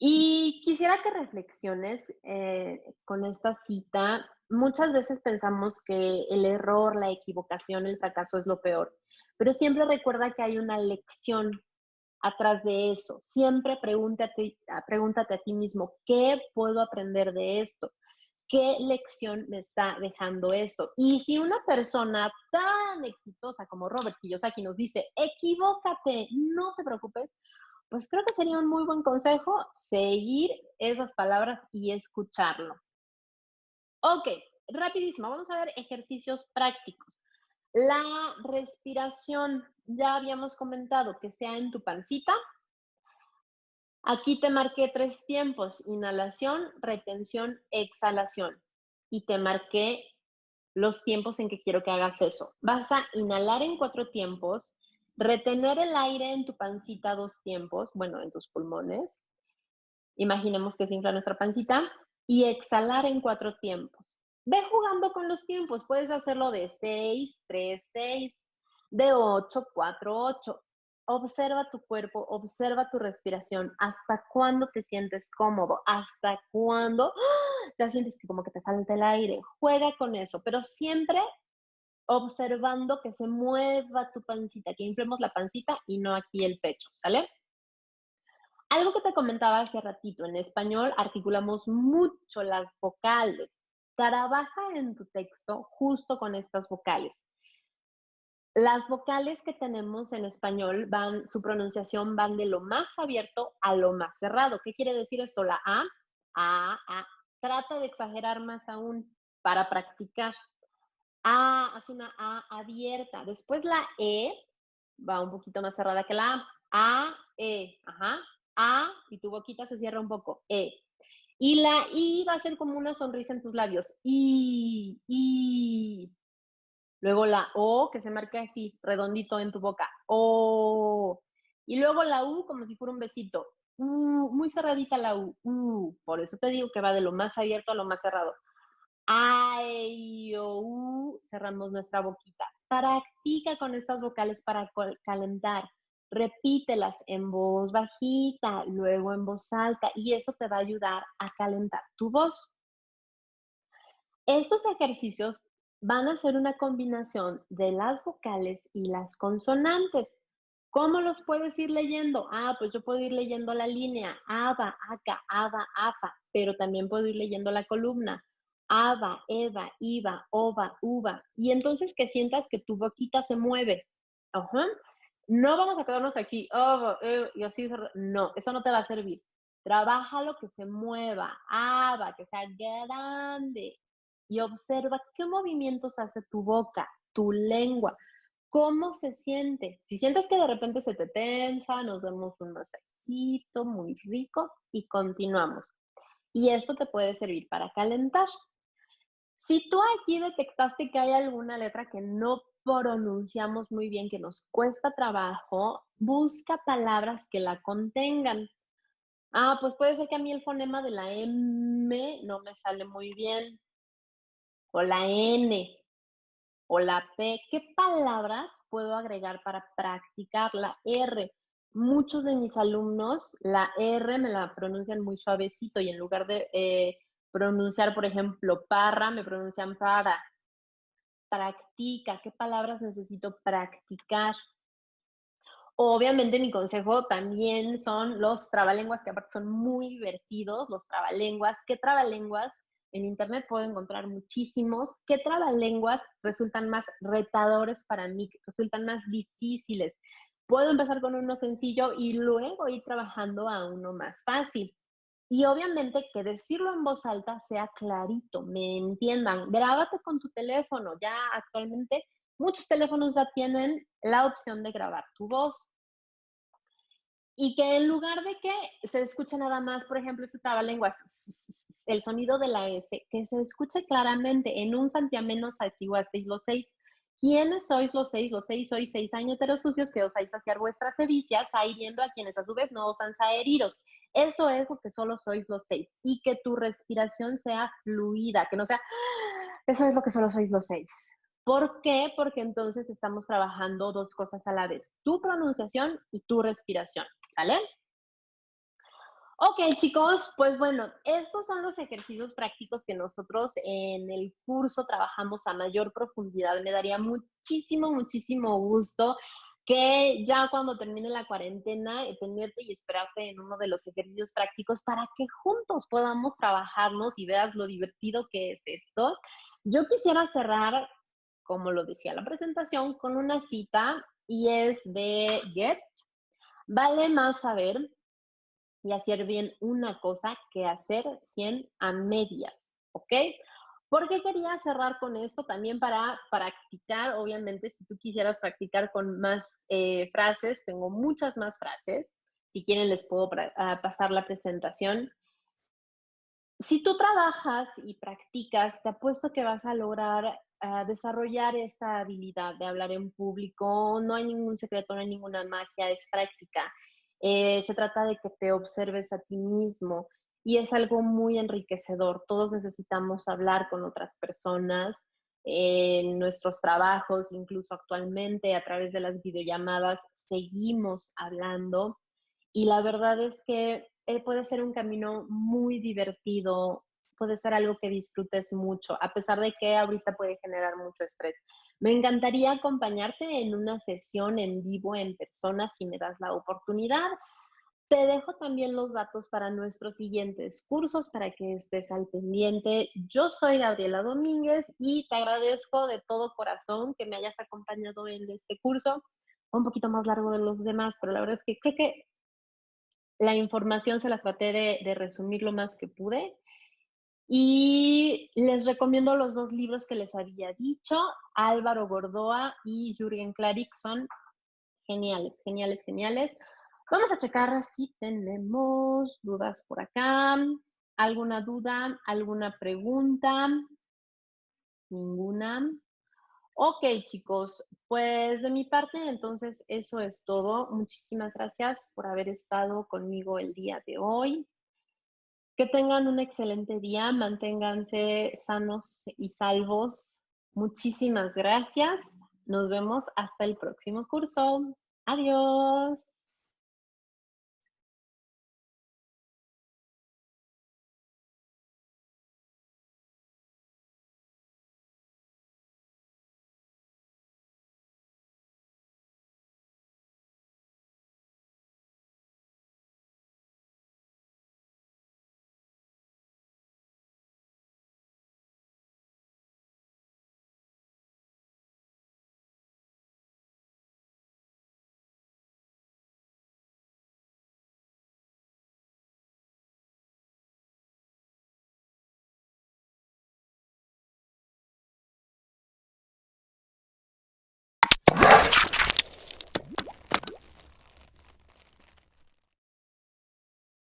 Y quisiera que reflexiones con esta cita. Muchas veces pensamos que el error, la equivocación, el fracaso es lo peor, pero siempre recuerda que hay una lección atrás de eso. Siempre pregúntate a ti mismo, ¿qué puedo aprender de esto? ¿Qué lección me está dejando esto? Y si una persona tan exitosa como Robert Kiyosaki nos dice, equivócate, no te preocupes, pues creo que sería un muy buen consejo seguir esas palabras y escucharlo. Ok, rapidísimo, vamos a ver ejercicios prácticos. La respiración, ya habíamos comentado que sea en tu pancita. Aquí te marqué 3 tiempos, inhalación, retención, exhalación. Y te marqué los tiempos en que quiero que hagas eso. Vas a inhalar en 4 tiempos, retener el aire en tu pancita 2 tiempos, bueno, en tus pulmones. Imaginemos que se infla nuestra pancita. Y exhalar en 4 tiempos. Ve jugando con los tiempos. Puedes hacerlo de 6, 3, 6, de 8, 4, 8. Observa tu cuerpo, observa tu respiración. ¿Hasta cuándo te sientes cómodo? ¿Hasta cuándo ya sientes que como que te falta el aire? Juega con eso, pero siempre observando que se mueva tu pancita, que inflemos la pancita y no aquí el pecho, ¿sale? Algo que te comentaba hace ratito, en español articulamos mucho las vocales. Trabaja en tu texto justo con estas vocales. Las vocales que tenemos en español su pronunciación van de lo más abierto a lo más cerrado. ¿Qué quiere decir esto? La A. Trata de exagerar más aún para practicar. Haz una A abierta. Después la E va un poquito más cerrada que la ajá. A, y tu boquita se cierra un poco, E. Y la I va a ser como una sonrisa en tus labios, I. Luego la O, que se marca así, redondito en tu boca, O. Y luego la U, como si fuera un besito, muy cerradita la U. Por eso te digo que va de lo más abierto a lo más cerrado. A, E, I, O, U, cerramos nuestra boquita. Practica con estas vocales para calentar. Repítelas en voz bajita, luego en voz alta, y eso te va a ayudar a calentar tu voz. Estos ejercicios van a ser una combinación de las vocales y las consonantes. ¿Cómo los puedes ir leyendo? Pues yo puedo ir leyendo la línea, aba, aca, aba, afa, pero también puedo ir leyendo la columna, aba, eva, iva, ova, uva, y entonces que sientas que tu boquita se mueve. Ajá. No vamos a quedarnos aquí, y así, no, eso no te va a servir. Trabaja lo que se mueva, aba, que sea grande, y observa qué movimientos hace tu boca, tu lengua. ¿Cómo se siente? Si sientes que de repente se te tensa, nos damos un masajito muy rico y continuamos. Y esto te puede servir para calentar. Si tú aquí detectaste que hay alguna letra que no pronunciamos muy bien, que nos cuesta trabajo, busca palabras que la contengan. Pues puede ser que a mí el fonema de la M no me sale muy bien, o la N, o la P. ¿Qué palabras puedo agregar para practicar la R? Muchos de mis alumnos la R me la pronuncian muy suavecito y en lugar de pronunciar, por ejemplo, parra, me pronuncian para. Practica. ¿Qué palabras necesito practicar? Obviamente mi consejo también son los trabalenguas, que aparte son muy divertidos, los trabalenguas. ¿Qué trabalenguas? En internet puedo encontrar muchísimos. ¿Qué trabalenguas resultan más retadores para mí, que resultan más difíciles? Puedo empezar con uno sencillo y luego ir trabajando a uno más fácil. Y obviamente que decirlo en voz alta sea clarito, me entiendan. Grábate con tu teléfono. Ya actualmente muchos teléfonos ya tienen la opción de grabar tu voz. Y que en lugar de que se escuche nada más, por ejemplo, este trabalenguas, el sonido de la S, que se escuche claramente en un santiamenos antiguasteis los seis. ¿Quiénes sois los seis? Los seis sois seis añeteros sucios que osáis saciar vuestras sevicias, hiriendo a quienes a su vez no osan heriros. Eso es lo que solo sois los seis. Y que tu respiración sea fluida, que no sea, eso es lo que solo sois los seis. ¿Por qué? Porque entonces estamos trabajando dos cosas a la vez, tu pronunciación y tu respiración. ¿Sale? Ok, chicos, pues bueno, estos son los ejercicios prácticos que nosotros en el curso trabajamos a mayor profundidad. Me daría muchísimo, muchísimo gusto que ya cuando termine la cuarentena, tenerte y esperarte en uno de los ejercicios prácticos para que juntos podamos trabajarnos y veas lo divertido que es esto. Yo quisiera cerrar, como lo decía la presentación, con una cita y es de Goethe. Vale más saber y hacer bien una cosa que hacer 100 a medias, ¿ok? Porque quería cerrar con esto también para practicar, obviamente, si tú quisieras practicar con más frases, tengo muchas más frases, si quieren les puedo pasar la presentación. Si tú trabajas y practicas, te apuesto que vas a lograr desarrollar esta habilidad de hablar en público. No hay ningún secreto, no hay ninguna magia, es práctica. Se trata de que te observes a ti mismo y es algo muy enriquecedor. Todos necesitamos hablar con otras personas en nuestros trabajos, incluso actualmente a través de las videollamadas, seguimos hablando y la verdad es que puede ser un camino muy divertido, puede ser algo que disfrutes mucho, a pesar de que ahorita puede generar mucho estrés. Me encantaría acompañarte en una sesión en vivo, en persona, si me das la oportunidad. Te dejo también los datos para nuestros siguientes cursos para que estés al pendiente. Yo soy Gabriela Domínguez y te agradezco de todo corazón que me hayas acompañado en este curso. Un poquito más largo de los demás, pero la verdad es que creo que la información se la traté de resumir lo más que pude. Y les recomiendo los dos libros que les había dicho, Álvaro Gordoa y Jürgen Klarik, son geniales, geniales, geniales. Vamos a checar si tenemos dudas por acá. ¿Alguna duda? ¿Alguna pregunta? Ninguna. Ok, chicos, pues de mi parte, entonces eso es todo. Muchísimas gracias por haber estado conmigo el día de hoy. Que tengan un excelente día, manténganse sanos y salvos. Muchísimas gracias. Nos vemos hasta el próximo curso. Adiós.